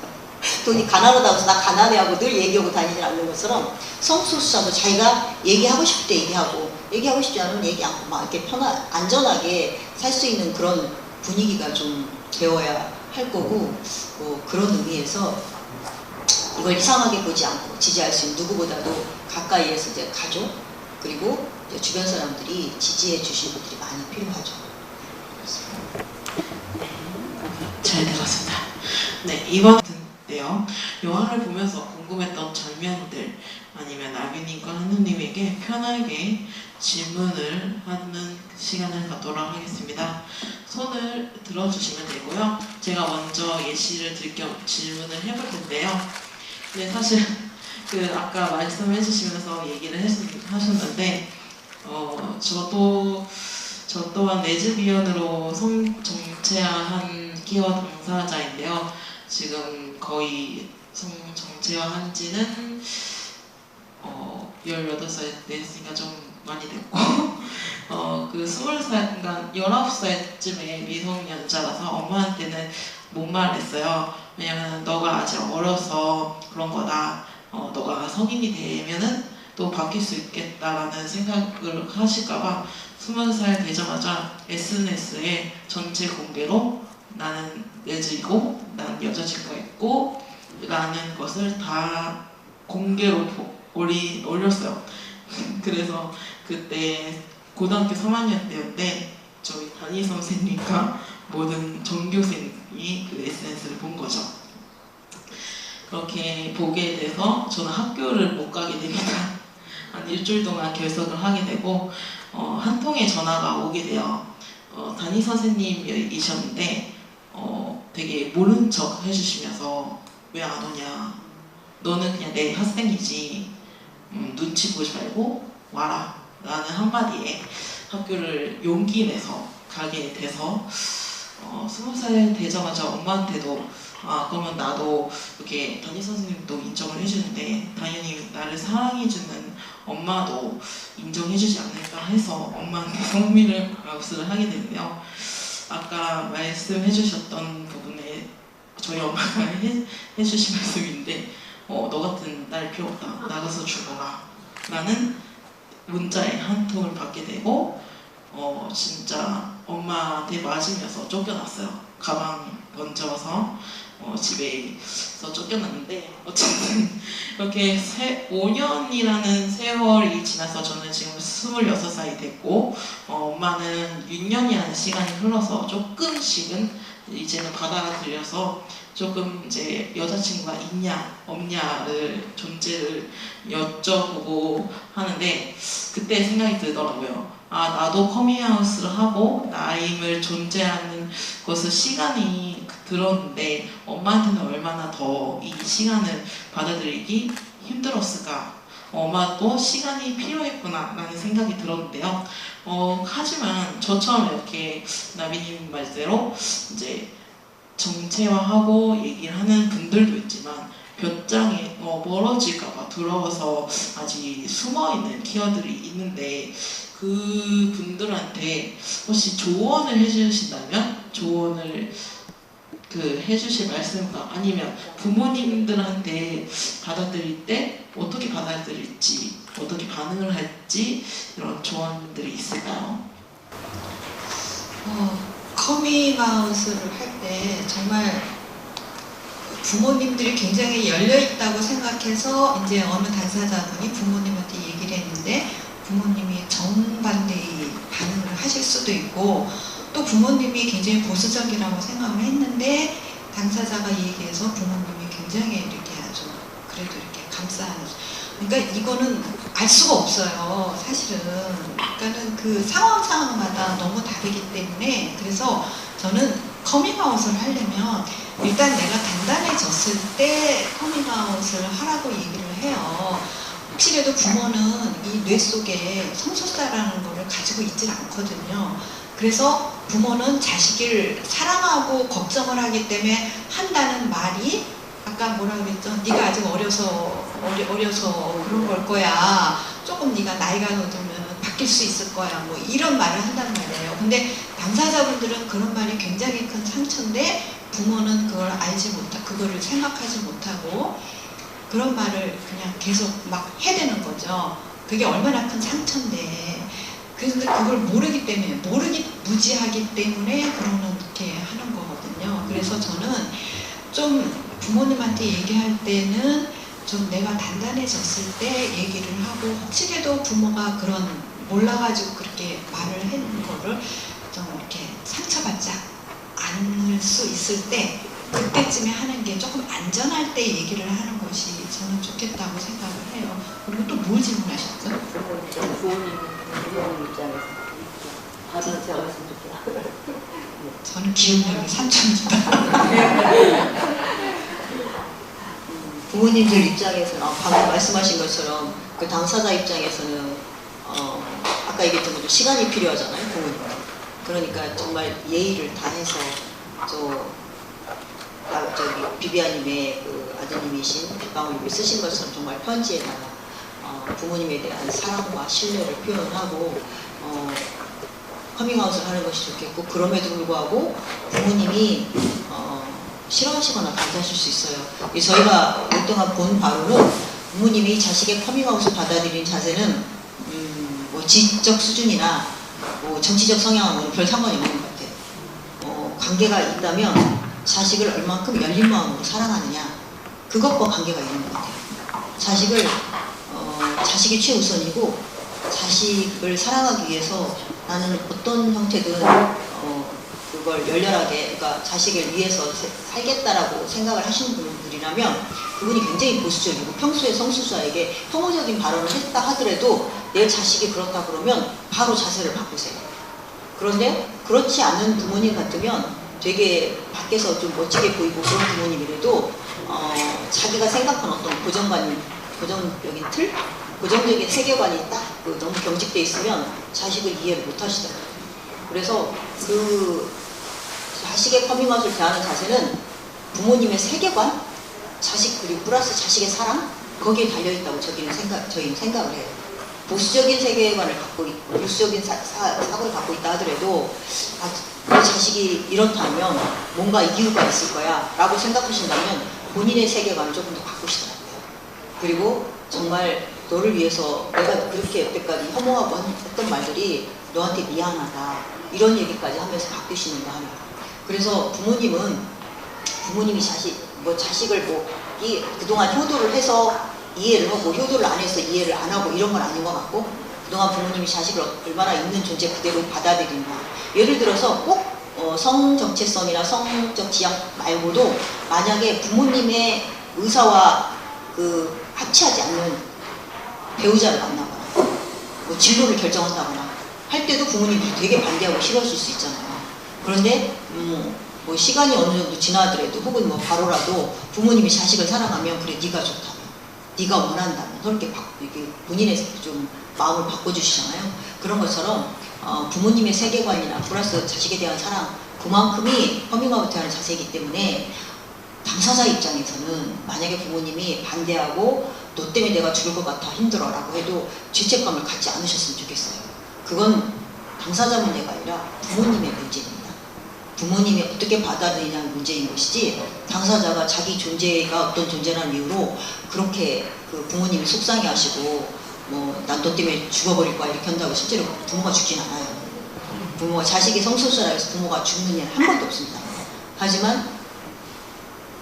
돈이 가난하다고 해서 나 가난해하고 늘 얘기하고 다니지 않는 것처럼 성소수자도 자기가 얘기하고 싶을 때 얘기하고 싶지 않으면 얘기 않고 막 이렇게 안전하게 살 수 있는 그런 분위기가 좀 되어야 할 거고 그런 의미에서 이걸 이상하게 보지 않고 지지할 수 있는 누구보다도 가까이에서 이제 가족 그리고 이제 주변 사람들이 지지해 주실 분들이 많이 필요하죠. 잘 들었습니다. 네, 이번에요. 영화를 보면서 궁금했던 장면들 아니면 나비님과 한우님에게 편하게 질문을 하는 시간을 갖도록 하겠습니다. 손을 들어주시면 되고요. 제가 먼저 예시를 들 겸 질문을 해볼 텐데요. 네, 사실 아까 말씀해 주시면서 얘기를 하셨는데 저 또한 레즈비언으로 성 정체화한 키워 당사자인데요. 지금 거의 성 정체화한 지는 18살 됐으니까 좀 많이 됐고 20살, 그러니까 19살쯤에 미성년자라서 엄마한테는 못 말했어요. 왜냐면 너가 아직 어려서 그런 거다. 너가 성인이 되면은 또 바뀔 수 있겠다라는 생각을 하실까봐 20살 되자마자 SNS에 전체 공개로 나는 레즈이고 난 여자친구가 있고 라는 것을 다 공개로 올렸어요. 그래서 그때 고등학교 3학년 때였는데 저희 담임 선생님과 모든 전교생이 그 SNS를 본 거죠. 그렇게 보게 돼서 저는 학교를 못 가게 됩니다. 한 일주일 동안 결석을 하게 되고 한 통의 전화가 오게 돼요. 담임 선생님이셨는데 되게 모른 척 해주시면서 왜 안 오냐, 너는 그냥 내 학생이지, 눈치 보지 말고 와라 라는 한마디에 학교를 용기 내서 가게 돼서 20살 되자마자 엄마한테도 그러면 나도 이렇게 담임 선생님도 인정을 해주는데 당연히 나를 사랑해주는 엄마도 인정해주지 않을까 해서 엄마한테 성민을 값을 하게 되는데요. 아까 말씀해주셨던 부분에 저희 엄마가 해주신 말씀인데 너 같은 딸 필요 없다, 나가서 죽어라 라는 문자에 한 통을 받게 되고 진짜 엄마한테 맞으면서 쫓겨났어요. 가방 던져서 집에서 쫓겨났는데 어쨌든 이렇게 5년이라는 세월이 지나서 저는 지금 26살이 됐고 엄마는 6년이라는 시간이 흘러서 조금씩은 이제는 받아들여서 조금 이제 여자친구가 있냐 없냐를 존재를 여쭤보고 하는데 그때 생각이 들더라고요. 나도 커밍아웃을 하고 나임을 존재하는 것을 시간이 들었는데 엄마한테는 얼마나 더 이 시간을 받아들이기 힘들었을까. 엄마도 시간이 필요했구나 라는 생각이 들었는데요. 하지만 저처럼 이렇게 나비님 말대로 이제 정체화하고 얘기를 하는 분들도 있지만 볕장에 멀어질까봐 두려워서 아직 숨어있는 키워들이 있는데 그 분들한테 혹시 조언을 해주신다면 조언을 해주실 말씀과 아니면 부모님들한테 받아들일 때 어떻게 받아들일지 어떻게 반응을 할지 이런 조언들이 있을까요? 커밍아웃을 할 때 정말 부모님들이 굉장히 열려있다고 생각해서 이제 어느 당사자분이 부모님한테 얘기를 했는데 부모님이 정반대의 반응을 하실 수도 있고 또 부모님이 굉장히 보수적이라고 생각을 했는데 당사자가 얘기해서 부모님이 굉장히 이렇게 아주 그래도 이렇게 감싸는 그러니까 이거는 알 수가 없어요 사실은. 그러니까는 그 상황마다 너무 다르기 때문에 그래서 저는 커밍아웃을 하려면 일단 내가 단단해졌을 때 커밍아웃을 하라고 얘기를 해요. 혹시라도 부모는 이 뇌 속에 성소수자라는 거를 가지고 있질 않거든요. 그래서 부모는 자식을 사랑하고 걱정을 하기 때문에 한다는 말이 아까 뭐라 그랬죠? 네가 아직 어려서 그런 걸 거야. 조금 네가 나이가 들면 바뀔 수 있을 거야. 뭐 이런 말을 한단 말이에요. 근데 당사자분들은 그런 말이 굉장히 큰 상처인데 부모는 그걸 그거를 생각하지 못하고 그런 말을 그냥 계속 막 해대는 거죠. 그게 얼마나 큰 상처인데. 그런데 그걸 모르기 때문에, 무지하기 때문에 그렇게 하는 거거든요. 그래서 저는 좀 부모님한테 얘기할 때는 좀 내가 단단해졌을 때 얘기를 하고, 혹시라도 부모가 그런 몰라가지고 그렇게 말을 하는 거를 좀 이렇게 상처받지 않을 수 있을 때, 그때쯤에 하는 게 조금 안전할 때 얘기를 하는 것이 저는 좋겠다고 생각을 해요. 그리고 또 뭘 질문하셨죠? 부모님 입장에서 받은 제가 했으면 좋겠다. 저는 기억력이 산천입니다. 부모님들 입장에서는 방금 말씀하신 것처럼 그 당사자 입장에서는 아까 얘기했던 것처럼 시간이 필요하잖아요, 부모님. 그러니까 정말 예의를 다해서 저기 비비아님의 그 아드님이신 빗방울님이 쓰신 것처럼 정말 편지에다가 부모님에 대한 사랑과 신뢰를 표현하고 커밍아웃을 하는 것이 좋겠고, 그럼에도 불구하고 부모님이 싫어하시거나 반대하실 수 있어요. 저희가 오랫동안 본 바로는 부모님이 자식의 커밍아웃을 받아들이는 자세는 뭐 지적 수준이나 뭐 정치적 성향하고는 별 상관이 없는 것 같아요. 관계가 있다면 자식을 얼만큼 열린 마음으로 사랑하느냐, 그것과 관계가 있는 것 같아요. 자식이 최우선이고, 자식을 사랑하기 위해서 나는 어떤 형태든 그걸 열렬하게, 그러니까 자식을 위해서 살겠다라고 생각을 하시는 분들이라면 그분이 굉장히 보수적이고, 평소에 성수자에게 혐오적인 발언을 했다 하더라도 내 자식이 그렇다 그러면 바로 자세를 바꾸세요. 그런데 그렇지 않은 부모님 같으면 되게 밖에서 좀 멋지게 보이고 그런 부모님이라도 자기가 생각한 어떤 고정적인 틀? 고정적인 세계관이 딱 너무 경직돼 있으면 자식을 이해를 못 하시더라고요. 그래서 그 자식의 커밍아웃을 대하는 자세는 부모님의 세계관, 자식 그리고 플러스 자식의 사랑, 거기에 달려있다고 저희는 생각을 해요. 보수적인 세계관을 갖고 있고 보수적인 사고를 갖고 있다 하더라도 내 자식이 이렇다면 뭔가 이유가 있을 거야 라고 생각하신다면 본인의 세계관을 조금 더 바꾸시더라고요. 그리고 정말 너를 위해서 내가 그렇게 여태까지 혐오하고 했던 말들이 너한테 미안하다, 이런 얘기까지 하면서 바뀌시는가 하면, 그래서 부모님이 자식을 그동안 효도를 해서 이해를 하고 효도를 안 해서 이해를 안 하고 이런 건 아닌 것 같고, 그동안 부모님이 자식을 얼마나 있는 존재 그대로 받아들이는가. 예를 들어서 꼭 성정체성이나 성적 지향 말고도 만약에 부모님의 의사와 합치하지 않는 배우자를 만나거나 뭐 진로를 결정한다거나 할 때도 부모님들이 되게 반대하고 싫어하실 수 있잖아요. 그런데 뭐 시간이 어느 정도 지나더라도 혹은 뭐 바로라도 부모님이 자식을 사랑하면 그래 네가 좋다면, 네가 원한다면 그렇게 본인의 좀 마음을 바꿔주시잖아요. 그런 것처럼 부모님의 세계관이나 플러스 자식에 대한 사랑, 그만큼이 커밍아웃하는 자세이기 때문에 당사자 입장에서는 만약에 부모님이 반대하고 너 때문에 내가 죽을 것 같아 힘들어 라고 해도 죄책감을 갖지 않으셨으면 좋겠어요. 그건 당사자 문제가 아니라 부모님의 문제입니다. 부모님이 어떻게 받아들이냐는 문제인 것이지, 당사자가 자기 존재가 어떤 존재라는 이유로 그렇게 부모님이 속상해 하시고 뭐 난 너 때문에 죽어버릴 거야 이렇게 한다고 실제로 부모가 죽진 않아요. 부모가 자식이 성소수자라 해서 부모가 죽는 일은 한 번도 없습니다. 하지만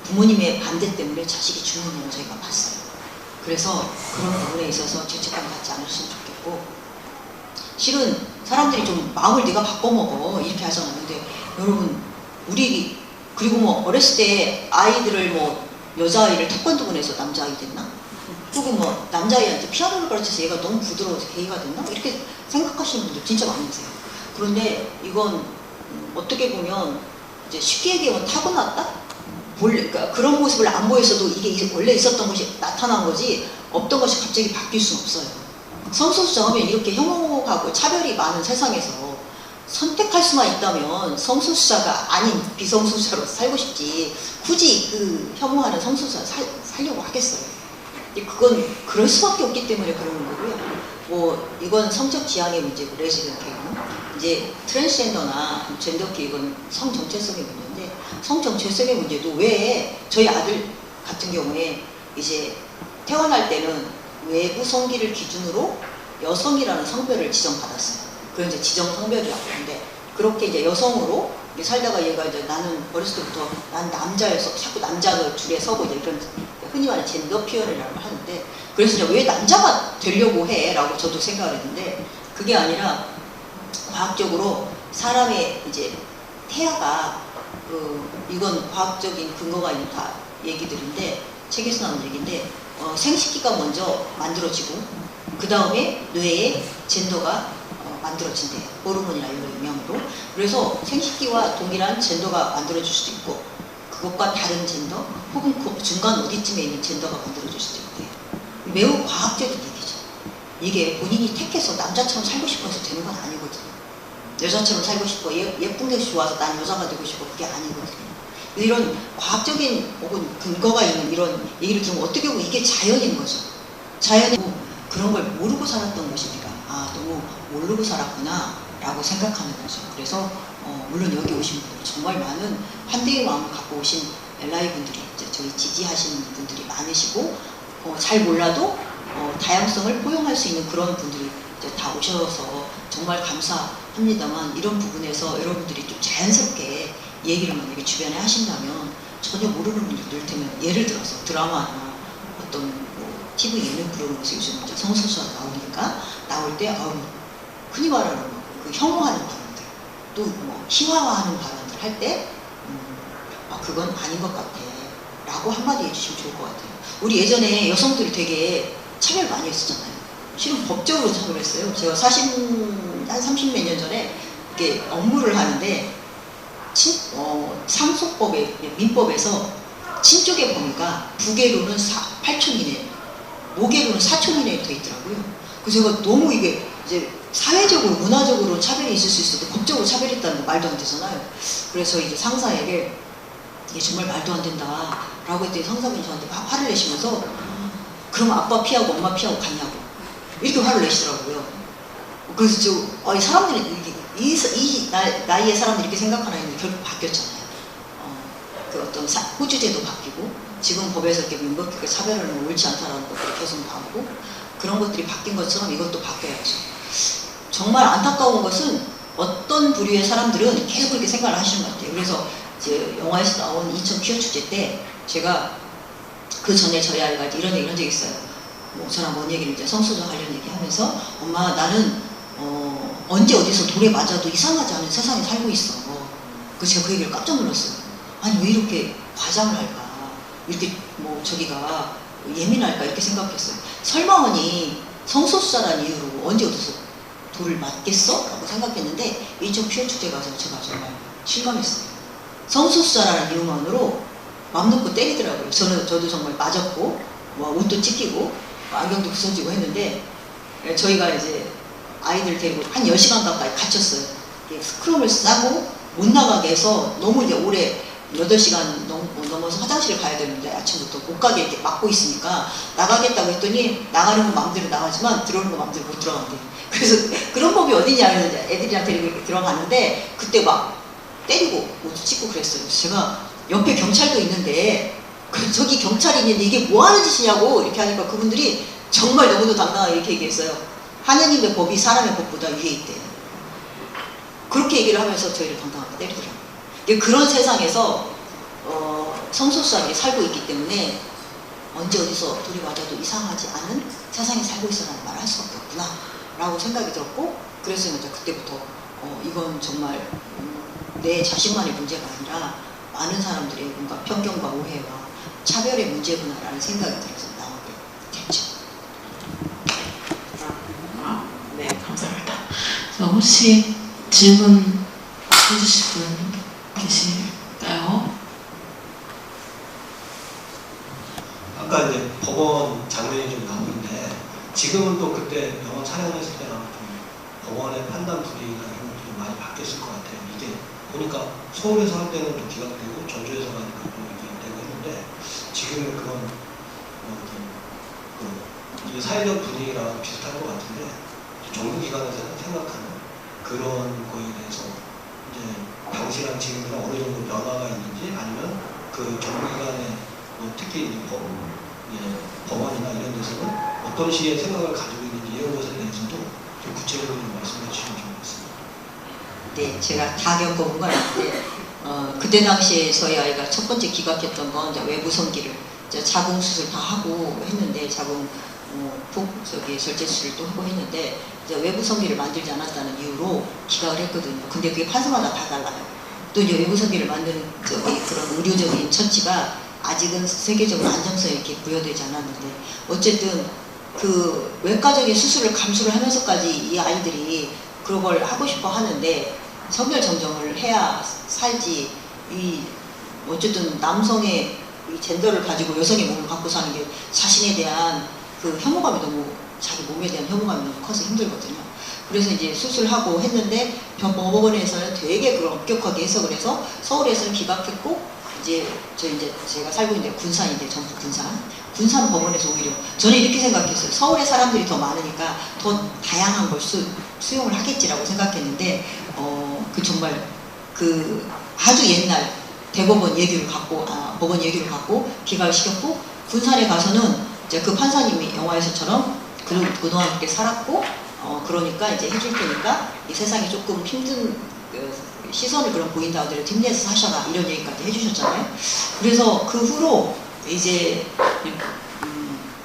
부모님의 반대 때문에 자식이 죽는 일은 저희가 봤어요. 그래서 그런 부분에 있어서 죄책감 갖지 않으셨으면 좋겠고, 실은 사람들이 좀 마음을 네가 바꿔먹어 이렇게 하잖아요. 근데 여러분, 그리고 뭐 어렸을 때 아이들을 여자아이를 태권도군에서 남자아이 됐나? 혹은 뭐 남자아이한테 피아노를 가르쳐서 얘가 너무 부드러워서 게이가 됐나? 이렇게 생각하시는 분들 진짜 많이 계세요. 그런데 이건 어떻게 보면 이제 쉽게 얘기하면 타고났다? 그러니까 그런 모습을 안 보였어도 이게 원래 있었던 것이 나타난 거지, 없던 것이 갑자기 바뀔 수는 없어요. 성소수자 하면 이렇게 혐오하고 차별이 많은 세상에서 선택할 수만 있다면 성소수자가 아닌 비성소수자로 살고 싶지 굳이 그 혐오하는 성소수자 살려고 하겠어요. 근데 그건 그럴 수밖에 없기 때문에 그러는 거고요. 뭐 이건 성적 지향의 문제고 레즈비언케이는 이제 트랜스젠더나 젠더케 이건 성 정체성의 문제인데 성 정체성의 문제도 왜 저희 아들 같은 경우에 이제 태어날 때는 외부 성기를 기준으로 여성이라는 성별을 지정받았어요. 그걸 이제 지정 성별이라고 하는데 그렇게 이제 여성으로 살다가 얘가 이제 나는 어렸을 때부터 난 남자여서 자꾸 남자들 줄에 서고 이제 이런 흔히 말하는 젠더 표현이라고 하는데 그래서 이제 왜 남자가 되려고 해? 라고 저도 생각을 했는데 그게 아니라 과학적으로 사람의 이제 태아가 이건 과학적인 근거가 있는 다 얘기들인데 책에서 나온 얘기인데 생식기가 먼저 만들어지고 그 다음에 뇌에 젠더가 만들어진대요. 호르몬이나 이런 영향으로. 그래서 생식기와 동일한 젠더가 만들어질 수도 있고 그것과 다른 젠더 혹은 그 중간 어디쯤에 있는 젠더가 만들어질 수도 있대요. 매우 과학적인 얘기죠. 이게 본인이 택해서 남자처럼 살고 싶어서 되는 건 아니거든요. 여자처럼 살고 싶어 예쁜 게 좋아서 난 여자가 되고 싶어 그게 아니거든요. 이런 과학적인 혹은 근거가 있는 이런 얘기를 들으면 어떻게 보면 이게 자연인 거죠. 자연이고 그런 걸 모르고 살았던 것이 우리가 너무 모르고 살았구나 라고 생각하는 거죠. 그래서 물론 여기 오신 분들 정말 많은 환대의 마음을 갖고 오신 LI 분들이 이제 저희 지지하시는 분들이 많으시고 잘 몰라도 다양성을 포용할 수 있는 그런 분들이 이제 다 오셔서 정말 감사합니다만 이런 부분에서 여러분들이 좀 자연스럽게 얘기를 만약에 주변에 하신다면 전혀 모르는 분들도 일 테면 예를 들어서 드라마나 어떤 TV 예능 프로그램에서 요즘 이제 성소수자 나오니까 나올 때 흔히 말하는 그 혐오하는 발언들 또 뭐 희화화하는 발언들 할 때 그건 아닌 것 같아 라고 한마디 해주시면 좋을 것 같아요. 우리 예전에 여성들이 되게 차별 많이 했었잖아요. 실은 법적으로 차별했어요. 제가 한 30몇 년 전에 이렇게 업무를 하는데 상속법의 민법에서 친족의 범위가 부계로는 8촌 이내 모계로는 4촌 이내에 돼 있더라고요. 그래서 제가 너무 이게 이제 사회적으로 문화적으로 차별이 있을 수 있어도 법적으로 차별했다는 거 말도 안 되잖아요. 그래서 이제 상사에게 이게 정말 말도 안 된다 라고 했더니 상사분이 저한테 막 화를 내시면서 그럼 아빠 피하고 엄마 피하고 갔냐고 이렇게 화를 내시더라고요. 그래서 이 사람들이 이 나이에 사람들이 이렇게 생각하나 했는데 결국 바뀌었잖아요. 그 어떤 호주제도 바뀌고 지금 법에서 이렇게 명백하게 차별하는 건 옳지 않다라는 것들이 계속 나오고 그런 것들이 바뀐 것처럼 이것도 바뀌어야죠. 정말 안타까운 것은 어떤 부류의 사람들은 계속 그렇게 생각을 하시는 것 같아요. 그래서 이제 영화에서 나온 인천 퀴어 축제 때 제가 그 전에 저희 아이가 이런 얘기를 한 적이 있어요. 뭐 저랑 뭔 얘기를 이제 성소수자 관련 얘기하면서 엄마 나는 언제 어디서 돌에 맞아도 이상하지 않은 세상에 살고 있어. 그래서 제가 그 얘기를 깜짝 놀랐어요. 아니 왜 이렇게 과장을 할까? 이렇게 뭐 저기가 예민할까? 이렇게 생각했어요. 설마하니 성소수자라는 이유로 언제 어디서 돌을 맞겠어? 라고 생각했는데 인천 퀴어 축제 가서 제가 정말 실감했어요. 성소수자라는 이유만으로 맘 놓고 때리더라고요. 저도 정말 맞았고 옷도 찢기고 안경도 부서지고 했는데 저희가 이제 아이들 데리고 한 10시간 가까이 갇혔어요. 스크럼을 싸고 못 나가게 해서 너무 이제 오래 8시간 넘어서 화장실을 가야 되는데 아침부터 못 가게 이렇게 막고 있으니까 나가겠다고 했더니 나가는 건 마음대로 나가지만 들어오는 건 마음대로 못 들어간대요. 그래서 그런 법이 어디냐 하면서 애들이랑 데리고 이렇게 들어가는데 그때 막 때리고 옷도 찢고 그랬어요. 그래서 제가 옆에 경찰도 있는데 저기 경찰이 있는데 이게 뭐 하는 짓이냐고 이렇게 하니까 그분들이 정말 너무도 당당하게 이렇게 얘기했어요. 하느님의 법이 사람의 법보다 위에 있대요. 그렇게 얘기를 하면서 저희를 당당하게 때리더라고요. 그런 세상에서 성소수자들이 살고 있기 때문에 언제 어디서 돌이 맞아도 이상하지 않은 세상에 살고 있어라는 말을 할 수밖에 없구나 라고 생각이 들었고 그래서 이제 그때부터 이건 정말 내 자신만의 문제가 아니라 많은 사람들의 뭔가 편견과 오해와 차별의 문제구나라는 생각이 들어서 나오게 됐죠. 네, 감사합니다. 혹시 질문 해주실 분 계실까요? 아까 이제 법원 장면이 좀 나오는데 지금은 또 그때 영화 촬영했을 때랑 좀 법원의 판단 분위기나 이런 것도 좀 많이 바뀌었을 것 같아요. 이게 보니까 서울에서 할 때는 좀 기각되고 전주에서 가니까 또 기각되고 했는데 지금은 그런 이게 사회적 분위기랑 비슷한 것 같은데 정부기관에서 생각하는 그런 거에 대해서 이제 당시랑 지금이랑 어느 정도 변화가 있는지 아니면 그 정부기관의 특히 이제 법원이나 이런 데서는 어떤 식의 생각을 가지고 있는지 이런 것에 대해서도 좀 구체적으로 말씀해 주시면 좋겠습니다. 네, 제가 다 겪어본 건 아닌데 그때 당시에 저희 아이가 첫 번째 기각했던 건 이제 외부 성기를 이제 자궁 수술 다 하고 했는데 자궁 절제 수술도 하고 했는데 이제 외부 성기를 만들지 않았다는 이유로 기각을 했거든요. 근데 그게 판사마다 다 달라요. 또 이제 외부 성기를 만드는 그런 의료적인 처치가 아직은 세계적으로 안정성이 이렇게 부여되지 않았는데 어쨌든 그 외과적인 수술을 감수를 하면서까지 이 아이들이 그런 걸 하고 싶어 하는데 성별 정정을 해야 살지 이 어쨌든 남성의 이 젠더를 가지고 여성의 몸을 갖고 사는 게 자신에 대한 그 혐오감이 너무 자기 몸에 대한 혐오감이 너무 커서 힘들거든요. 그래서 이제 수술하고 했는데 법원에서는 되게 그걸 엄격하게 해석을 해서 서울에서는 기각했고 이제 제가 살고 있는 군산인데 전북 군산 법원에서 오히려 저는 이렇게 생각했어요. 서울에 사람들이 더 많으니까 더 다양한 걸 수용을 하겠지라고 생각했는데 그 정말 그 아주 옛날 대법원 얘기를 갖고 법원 얘기를 갖고 기각을 시켰고 군산에 가서는 이제 그 판사님이 영화에서처럼 그동안 그렇게 살았고 그러니까 이제 해줄 테니까 이 세상이 조금 힘든 시선을 그럼 보인다 하더라도 힘내서 사셔라 이런 얘기까지 해주셨잖아요. 그래서 그 후로 이제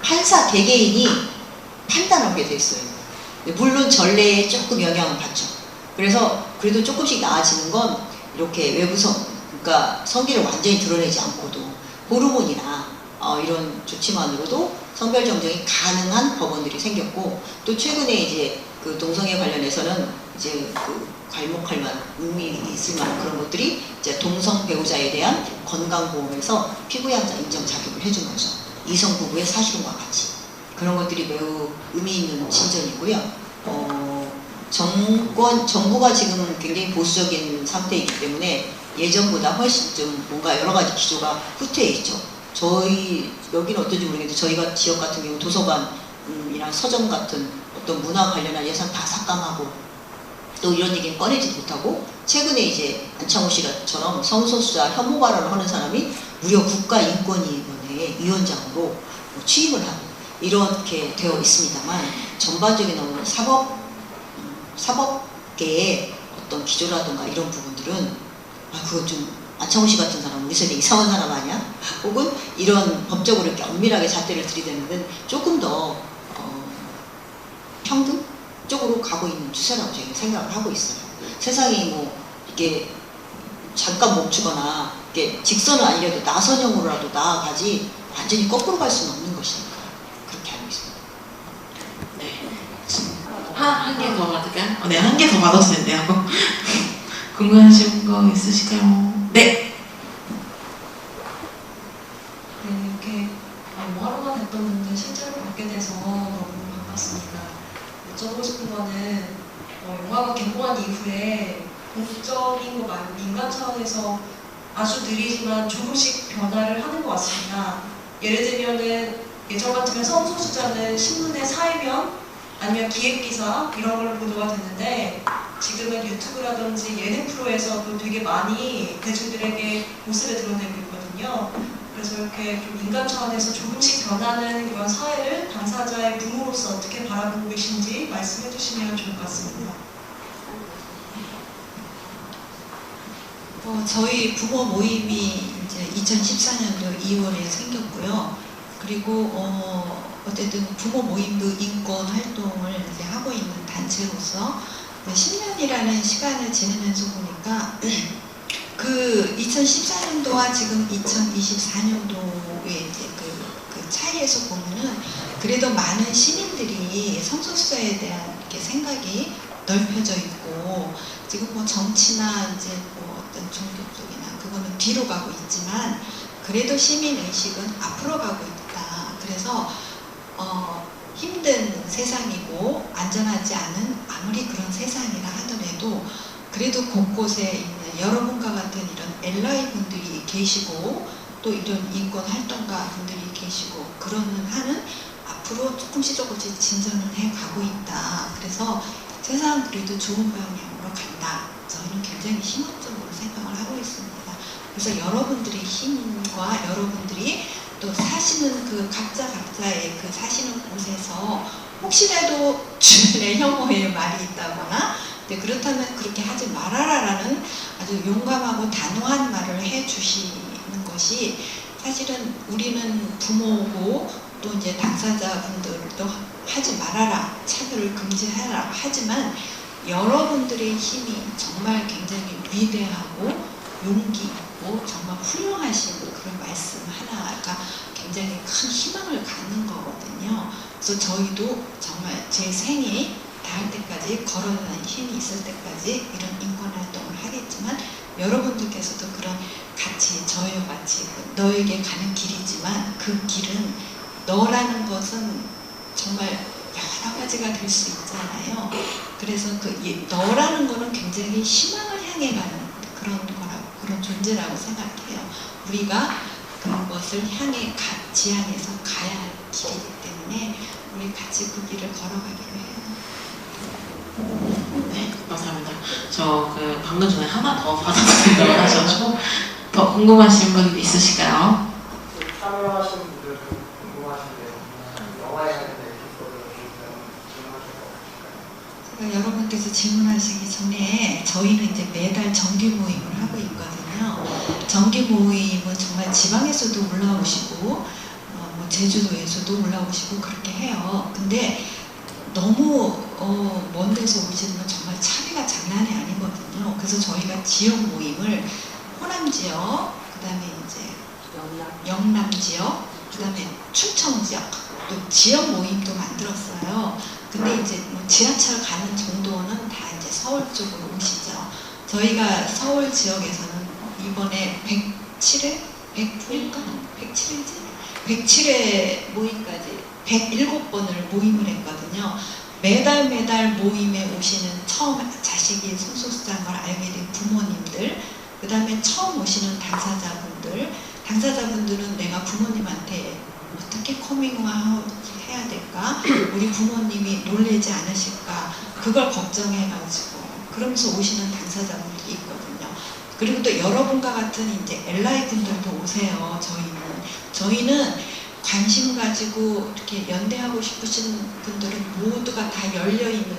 판사 개개인이 판단하게 됐어요. 물론 전례에 조금 영향을 받죠. 그래서 그래도 조금씩 나아지는 건 이렇게 그러니까 성기를 완전히 드러내지 않고도 호르몬이나 이런 조치만으로도 성별 정정이 가능한 법원들이 생겼고 또 최근에 이제 그 동성애 관련해서는 이제 그 괄목할 만한 의미 있을 만한 그런 것들이 이제 동성 배우자에 대한 건강보험에서 피부양자 인정 자격을 해준 거죠. 이성 부부의 사실혼과 같이 그런 것들이 매우 의미 있는 진전이고요. 정부가 지금 굉장히 보수적인 상태이기 때문에 예전보다 훨씬 좀 뭔가 여러 가지 기조가 후퇴해 있죠. 저희 여기는 어떤지 모르겠는데 저희가 지역 같은 경우 도서관이랑 서점 같은 어떤 문화 관련한 예산 다 삭감하고 또 이런 얘기는 꺼내지도 못하고 최근에 이제 안창호 씨처럼 성소수자 혐오 발언을 하는 사람이 무려 국가인권위원회 위원장으로 취임을 하고 이렇게 되어 있습니다만 전반적인 사법계의 어떤 기조라든가 이런 부분들은 그거 좀 안창호 씨 같은 사람 우리 세대 이상한 사람 아니야? 혹은 이런 법적으로 이렇게 엄밀하게 잣대를 들이대는 데는 조금 더 평등 쪽으로 가고 있는 추세라고 저희는 생각을 하고 있어요. 세상이 뭐 이게 잠깐 멈추거나 이게 직선은 아니라도 나선형으로라도 나아가지 완전히 거꾸로 갈 수는 없는 것이니까 그렇게 알고 있습니다. 네. 한 개 더 받을까요? 네, 한 개 더 받아도 된대요. 궁금하신 거 있으실까요? 네. 네, 이렇게 영화로만 봤던 분들 실제로 뵙게 돼서 너무 반갑습니다. 여쭤보고 싶은 거는 영화가 개봉한 이후에 공적인 거 말고 민간 차원에서 아주 느리지만 조금씩 변화를 하는 것 같습니다. 예를 들면은 예전 같으면 성소수자는 신문의 사회면 아니면 기획기사 이런 걸로 보도가 됐는데 지금은 유튜브라든지 예능 프로에서도 되게 많이 대중들에게 모습을 드러내고 있거든요. 그래서 이렇게 좀 인간 차원에서 조금씩 변하는 그런 사회를 당사자의 부모로서 어떻게 바라보고 계신지 말씀해 주시면 좋을 것 같습니다. 저희 부모 모임이 이제 2014년도 2월에 생겼고요. 그리고 어쨌든 부모 모임도 인권 활동을 이제 하고 있는 단체로서 10년이라는 시간을 지내면서 보니까 그 2014년도와 지금 2024년도의 이제 그 차이에서 보면은 그래도 많은 시민들이 성소수자에 대한 이렇게 생각이 넓혀져 있고 지금 뭐 정치나 이제 뭐 어떤 종교 쪽이나 그거는 뒤로 가고 있지만 그래도 시민 의식은 앞으로 가고 있다. 그래서 힘든 세상이고 안전하지 않은 아무리 그런 세상이라 하더라도 그래도 곳곳에 있는 여러분과 같은 이런 LI 분들이 계시고 또 이런 인권 활동가 분들이 계시고 그러는 한은 앞으로 조금씩 진전을 해가고 있다. 그래서 세상은 그래도 좋은 방향으로 간다. 저희는 굉장히 희망적으로 생각을 하고 있습니다. 그래서 여러분들의 힘과 여러분들이 또 사시는 그 각자의 그 사시는 곳에서 혹시라도 주변에 혐오의 말이 있다거나 그렇다면 그렇게 하지 말아라라는 아주 용감하고 단호한 말을 해주시는 것이 사실은 우리는 부모고 또 이제 당사자분들도 하지 말아라, 차별을 금지하라 하지만 여러분들의 힘이 정말 굉장히 위대하고 용기 있고 정말 훌륭하신 그런 말씀 하나가 굉장히 큰 희망을 갖는 거거든요. 그래서 저희도 정말 제 생이 닿을 때까지 걸어다니는 힘이 있을 때까지 이런 인권 활동을 하겠지만 여러분들께서도 그런 같이 저희와 같이 너에게 가는 길이지만 그 길은 너라는 것은 정말 여러 가지가 될 수 있잖아요. 그래서 그 너라는 거는 굉장히 희망을 향해 가는 그런 존재라고 생각해요. 우리가 그것을 향해 지향해서 가야 할 길이기 때문에 우리 같이 그 길을 걸어가기로 해요. 네, 감사합니다. 저 방금 전에 하나 더 받아서 된다고 하셔가지고 더 궁금하신 분 있으실까요? 참여하신 분들 궁금하신데요. 영화에 관한 에피소드를 질문하실 수 있을까요? 제가 여러분께서 질문하시기 전에 저희는 이제 매달 정기 모임을 하고 있거든요. 정기 모임은 정말 지방에서도 올라오시고 뭐 제주도에서도 올라오시고 그렇게 해요. 근데 너무 먼 데서 오시는 정말 차비가 장난이 아니거든요. 그래서 저희가 지역 모임을 호남 지역, 그 다음에 이제 영남 지역, 그 다음에 충청 지역, 또 지역 모임도 만들었어요. 근데 이제 뭐 지하철 가는 정도는 다 이제 서울 쪽으로 오시죠. 저희가 서울 지역에서는 이번에 107회? 109회인가? 107회지? 107회 모임까지 107번을 모임을 했거든요. 매달 모임에 오시는 처음 자식이 손소수자인 걸 알게 된 부모님들, 그 다음에 처음 오시는 당사자분들은 내가 부모님한테 어떻게 커밍아웃 해야 될까? 우리 부모님이 놀라지 않으실까? 그걸 걱정해가지고 그러면서 오시는 당사자분들이 있거든요. 그리고 또 여러분과 같은 이제 LI 분들도 오세요. 저희는 관심 가지고 이렇게 연대하고 싶으신 분들은 모두가 다 열려있는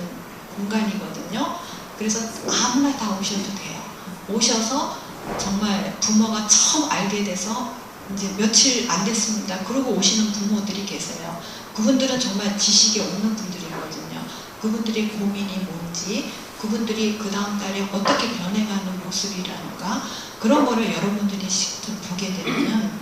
공간이거든요. 그래서 아무나 다 오셔도 돼요. 오셔서 정말 부모가 처음 알게 돼서 이제 며칠 안 됐습니다. 그러고 오시는 부모들이 계세요. 그분들은 정말 지식이 없는 분들이거든요. 그분들의 고민이 뭔지, 그분들이 그 다음 달에 어떻게 변해가는 모습이라는가 그런 거를 여러분들이 직접 보게 되면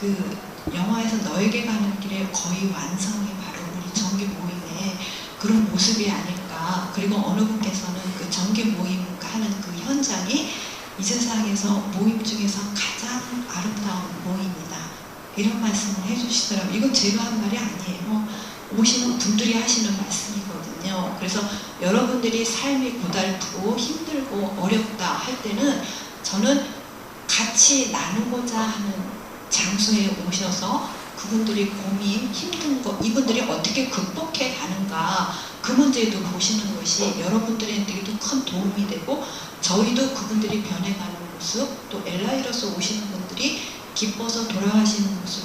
그 영화에서 너에게 가는 길의 거의 완성이 바로 우리 정기 모임의 그런 모습이 아닐까. 그리고 어느 분께서는 그 정기 모임 하는 그 현장이 이 세상에서 모임 중에서 가장 아름다운 모임이다. 이런 말씀을 해주시더라고요. 이건 제가 한 말이 아니에요. 오시는 분들이 하시는 말씀이거든요. 그래서 여러분들이 삶이 고달프고 힘들고 어렵다 할 때는 저는 같이 나누고자 하는 장소에 오셔서 그분들이 고민, 힘든 거, 이분들이 어떻게 극복해 가는가 그 문제도 보시는 것이 여러분들한테도 큰 도움이 되고 저희도 그분들이 변해가는 모습, 또 LI로서 오시는 분들이 기뻐서 돌아가시는 모습,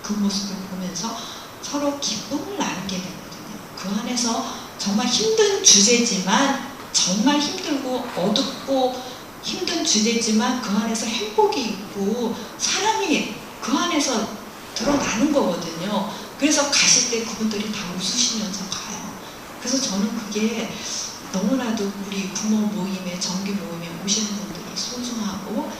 그 모습을 보면서 서로 기쁨을 나누게 되거든요. 그 안에서 정말 힘든 주제지만 정말 힘들고 어둡고 힘든 주제지만 그 안에서 행복이 있고 사랑이 그 안에서 드러나는 거거든요. 그래서 가실 때 그분들이 다 웃으시면서 가요. 그래서 저는 그게 너무나도 우리 부모 모임에 정기 모임에 오시는 분들이 소중하고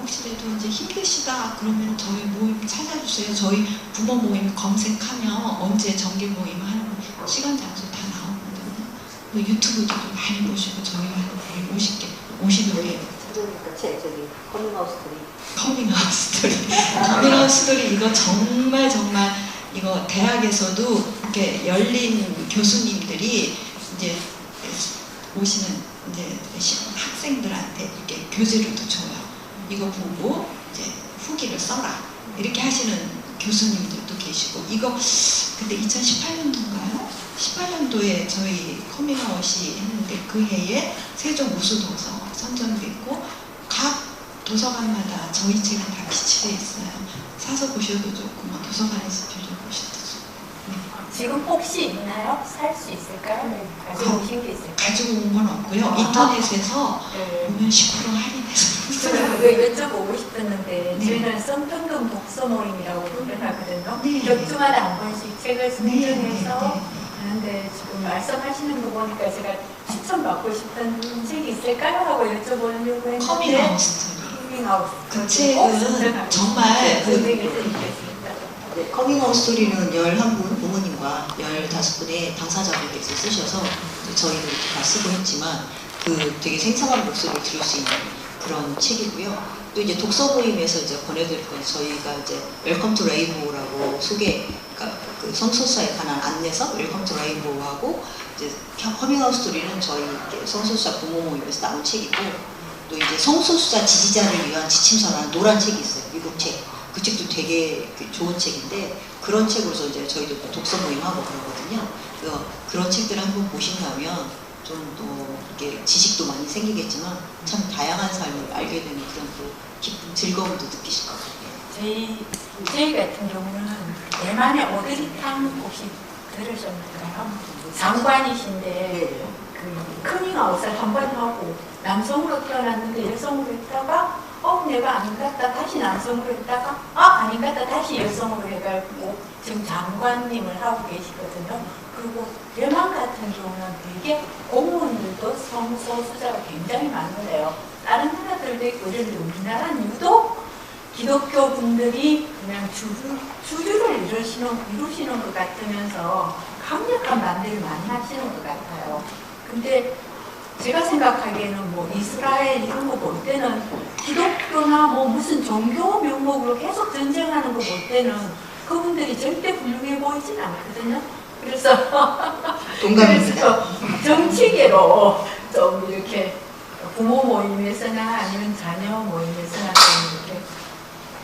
혹시라도 이제 힘드시다 그러면 저희 모임 찾아주세요. 저희 부모 모임 검색하면 언제 정기 모임 하는 시간 장소 다 나오거든요. 유튜브도 많이 보시고 저희한테 오시는 게 저기 커밍아웃 스토리. 커밍아웃 스토리. 커밍아웃 스토리 이거 정말 이거 대학에서도 이렇게 열린 교수님들이 이제 오시는 이제 학생들한테 이렇게 교재료도 줘요. 이거 보고 이제 후기를 써라. 이렇게 하시는 교수님들도 계시고, 이거 그때 2018년도인가요? 18년도에 저희 커밍아웃이 했는데 그 해에 세종 우수도서 선정됐고 각 도서관마다 저희 책은 다 비치돼 있어요. 사서 보셔도 좋고 뭐 도서관에서 빌려보셔도 좋고. 지금 혹시 있나요? 살 수 있을까요? 네. 가지고 오신 게 있을까요? 가지고 온 건 없고요. 인터넷에서 네. 보면 10% 할인해서 저는 그거 여쭤보고 싶었는데 네. 저희는 썬평동 독서 모임이라고 운영하거든요. 네. 몇 주마다 한 번씩 책을 선정해서 네. 하는데 지금 말씀하시는 거 보니까 제가 추천받고 싶은 책이 있을까요? 하고 여쭤보려고 했는데 커밍아웃 스토리. 커밍아웃 그 책은 정말 네, 커밍아웃 스토리는 11분 부모님과 15분의 당사자분께서 쓰셔서 저희도 이렇게 다 쓰고 했지만 그 되게 생생한 목소리를 들을 수 있는 그런 책이고요. 또 이제 독서 모임에서 이제 보내드릴 건 저희가 이제 웰컴 투 레인보우라고 그러니까 그 성소수자에 관한 안내서 웰컴 투 레인보우하고 이제 커밍아웃 스토리는 저희 성소수자 부모 모임에서 나온 책이고, 또 이제 성소수자 지지자를 위한 지침서라는 노란 책이 있어요. 미국 책. 그 책도 되게 좋은 책인데 그런 책으로서 이제 저희도 독서 모임하고 그러거든요. 그런 책들을 한번 보신다면 좀 또 이렇게 지식도 많이 생기겠지만 참 다양한 삶을 알게 되는 그런 또 기쁨, 즐거움도 느끼실 것 같아요. 저희 같은 경우는 대만의 오드리탕 혹시 들으셨나요? 장관이신데 그 커밍아웃을 한 번 하고 남성으로 태어났는데 여성으로 있다가 내가 아닌 것 같다 다시 남성으로 했다가 아닌 것 같다 다시 여성으로 해가지고 지금 장관님을 하고 계시거든요. 그리고 대만 같은 경우는 되게 공무원들도 성소수자가 굉장히 많으래요. 다른 나라들도 있고 이런데 우리나라는 유독 기독교 분들이 그냥 주류를 이루시는 것 같으면서 강력한 반대를 많이 하시는 것 같아요. 근데 제가 생각하기에는 뭐 이스라엘 이런 거 볼 때는 기독교나 뭐 무슨 종교 명목으로 계속 전쟁하는 거 볼 때는 그분들이 절대 훌륭해 보이진 않거든요. 그래서 정치계로 좀 이렇게 부모 모임에서나 아니면 자녀 모임에서나 좀 이렇게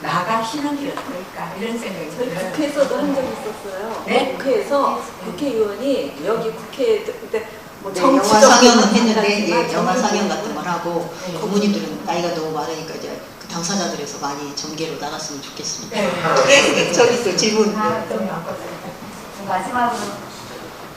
나가시는 게 어떨까 이런 생각이 들어요. 국회에서도 한 적이 있었어요. 네? 국회에서 국회의원이 여기 국회 그때 뭐 영화 상영은 했는데 하지만 영화 상영 정치적인 같은 걸 하고 네. 부모님들은 나이가 너무 많으니까 이제 그 당사자들에서 많이 전개로 나갔으면 좋겠습니다. 네. 저기 또 질문. 좀 바꿨어요. 마지막으로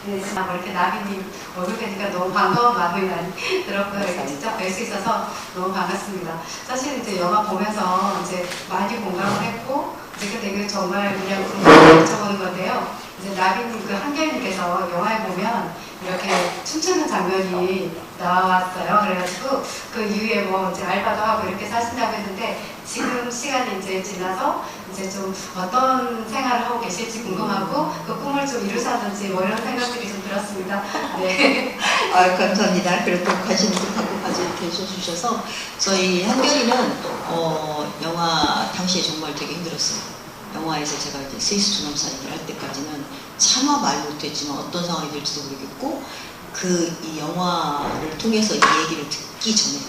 이렇게 나비님 얼굴 뵈니까 너무 반가운 마음이 많이 들었고요. 이렇게 직접 뵐 수 있어서 너무 반갑습니다. 사실 이제 영화 보면서 이제 많이 공감을 했고 이제 되게 정말 그냥 궁금해 여쭤보는 건데요. 이제 나비님 그 한결님께서 영화에 보면 이렇게 춤추는 장면이 나왔어요. 그래가지고 그 이후에 뭐 이제 알바도 하고 이렇게 사신다고 했는데 지금 시간이 이제 지나서 이제 좀 어떤 생활을 하고 계실지 궁금하고 그 꿈을 좀 이루사든지 뭐 이런 생각들이 좀 들었습니다. 네. 감사합니다. 그래도 관심을 좀 갖고 계셔주셔서 저희 한결이는 영화 당시에 정말 되게 힘들었어요. 영화에서 제가 이제 스위스 두남사 얘기를 할 때까지는 차마 말 못했지만 어떤 상황이 될지도 모르겠고 이 영화를 통해서 이 얘기를 듣기 전에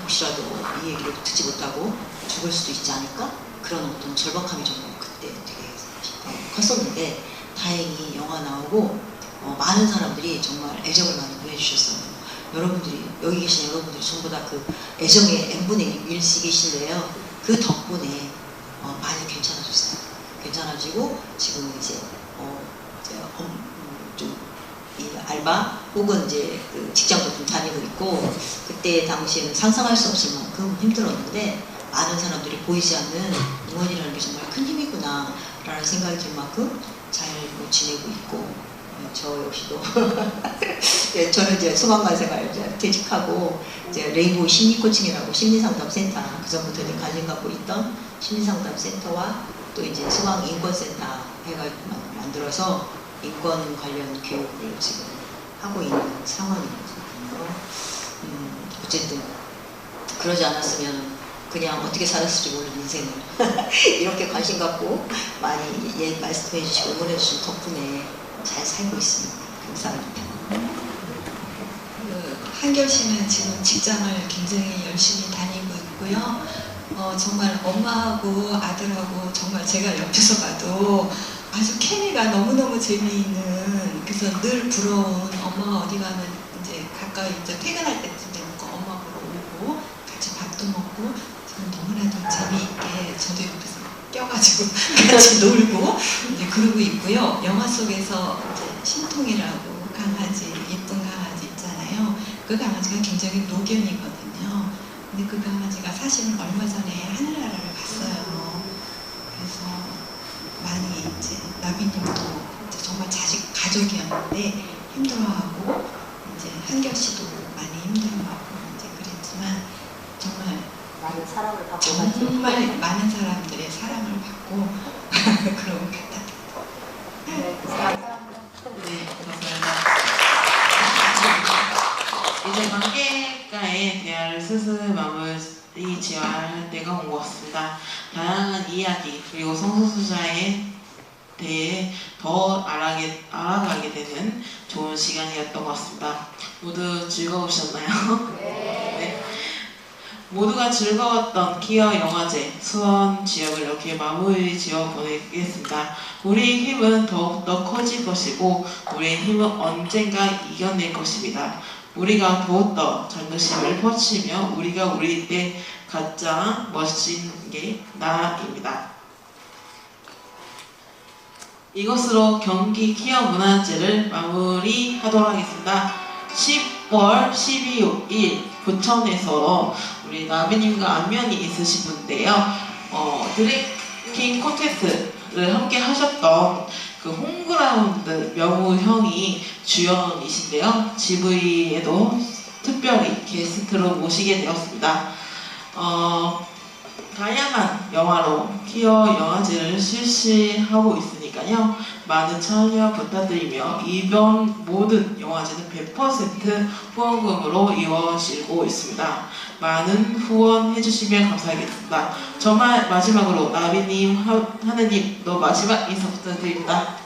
혹시라도 이 얘기를 듣지 못하고 죽을 수도 있지 않을까? 그런 어떤 절박함이 정말 그때 되게 컸었는데 다행히 영화 나오고 많은 사람들이 정말 애정을 많이 보내주셨어요. 여러분들이 여기 계신 여러분들이 전부 다 그 애정의 n분의 1씩이신데요. 그 덕분에 많이 괜찮아졌어요. 괜찮아지고 지금 이제 좀 이 알바 혹은 이제 그 직장도 좀 다니고 있고 그때 당시에는 상상할 수 없을 만큼 힘들었는데 많은 사람들이 보이지 않는 응원이라는 게 정말 큰 힘이구나 라는 생각이 들 만큼 잘 지내고 있고 저 역시도 네, 저는 이제 수강관 생활 이제 퇴직하고 이제 레인보우 심리코칭이라고 심리상담센터 그 전부터 관심 갖고 있던 심리상담센터와 또 이제 수강인권센터 해가 만들어서 인권 관련 교육을 지금 하고 있는 상황입니다. 어쨌든 그러지 않았으면 그냥 어떻게 살았을지 모르는 인생을 이렇게 관심 갖고 많이 말씀해 주시고 응원해 주신 덕분에 잘 살고 있습니다. 감사합니다. 한결씨는 지금 직장을 굉장히 열심히 다니고 있고요. 정말 엄마하고 아들하고 정말 제가 옆에서 봐도 아주 케미가 너무너무 재미있는, 그래서 늘 부러운, 엄마가 어디 가면 이제 가까이 이제 퇴근할 때쯤 되면 엄마 보러 오고 같이 밥도 먹고 지금 너무나도 재미있게 저도 옆에서 껴가지고 같이 놀고 이제 그러고 있고요. 영화 속에서 이제 신통이라고 강아지, 예쁜 강아지 있잖아요. 그 강아지가 굉장히 노견이거든요. 근데 그 강아지가 사실은 얼마 전에 하늘나라를 갔어요. 그래서 많이 이제 나비님도 이제 정말 자식 가족이었는데 힘들어하고 이제 한결 씨도 많이 힘들어하고 이제 그랬지만 정말 많은 사랑을 받고 정말 많은 사람들의 사랑을 받고 그런 것 같아요. 네, 감사합니다. 네, 감사합니다. 이제 관계가의 대화를 슬슬 마무리 지어야 할 때가 온 것 같습니다. 다양한 이야기 그리고 성소수자에 대해 더 알아가게 되는 좋은 시간이었던 것 같습니다. 모두 즐거우셨나요? 네. 모두가 즐거웠던 키어 영화제 수원 지역을 이렇게 마무리 지어 보내겠습니다. 우리의 힘은 더욱더 커질 것이고 우리의 힘은 언젠가 이겨낼 것입니다. 우리가 더욱더 자긍심을 펼치며 우리가 우리 때 가장 멋진 게 나입니다. 이것으로 경기 키어 문화제를 마무리하도록 하겠습니다. 10월 12일 부천에서 우리 나비님과 안면이 있으신 분인데요. 드래킹 콘테스트를 함께 하셨던 그 홈그라운드 명우 형이 주연이신데요. GV에도 특별히 게스트로 모시게 되었습니다. 다양한 영화로 키어 영화제를 실시하고 있으니까요. 많은 참여 부탁드리며 이번 모든 영화제는 100% 후원금으로 이루어지고 있습니다. 많은 후원해주시면 감사하겠습니다. 정말 마지막으로 나비님, 하느님 또 마지막 인사 부탁드립니다.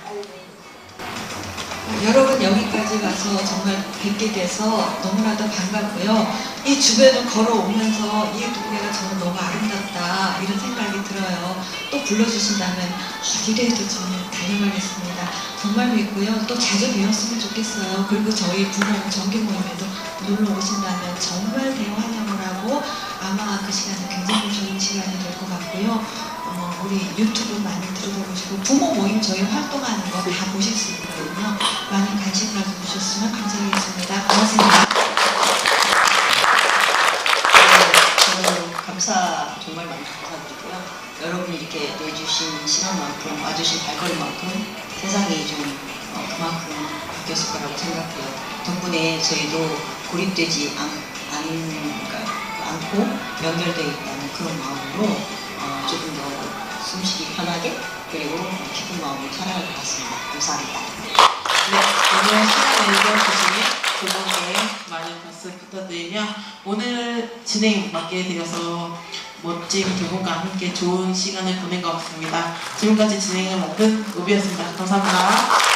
여러분 여기까지 와서 정말 뵙게 돼서 너무나도 반갑고요. 이 주변을 걸어오면서 이 동네가 저는 너무 아름답다 이런 생각이 들어요. 또 불러주신다면 어디래도 저는 달려가겠습니다. 정말 뵙고요. 또 자주 뵈었으면 좋겠어요. 그리고 저희 부모 정기 모임에도 놀러 오신다면 정말 대환영을 하고 아마 그 시간은 굉장히 좋은 시간이 될 것 같고요. 우리 유튜브 많이 들어보시고 부모 모임 저희 활동하는 거 다 보실 수 있거든요. 많은 관심 가져주셨으면 감사하겠습니다. 고맙습니다. 저는 정말 많이 감사드리고요. 여러분이 이렇게 내주신 시간만큼 와주신 발걸음만큼 세상이 좀 그만큼 바뀌었을 거라고 생각해요. 덕분에 저희도 고립되지 않고 연결되어 있다는 그런 마음으로 조금 더 숨쉬기 편하게 그리고 기쁜 마음으로 살아갈 것 같습니다. 감사합니다. 네, 오늘 시간 내주신 두 분께 많은 박수 부탁드리며 오늘 진행 맡게 되어서 멋진 두 분과 함께 좋은 시간을 보낸 것 같습니다. 지금까지 진행을 맡은 우비였습니다. 감사합니다.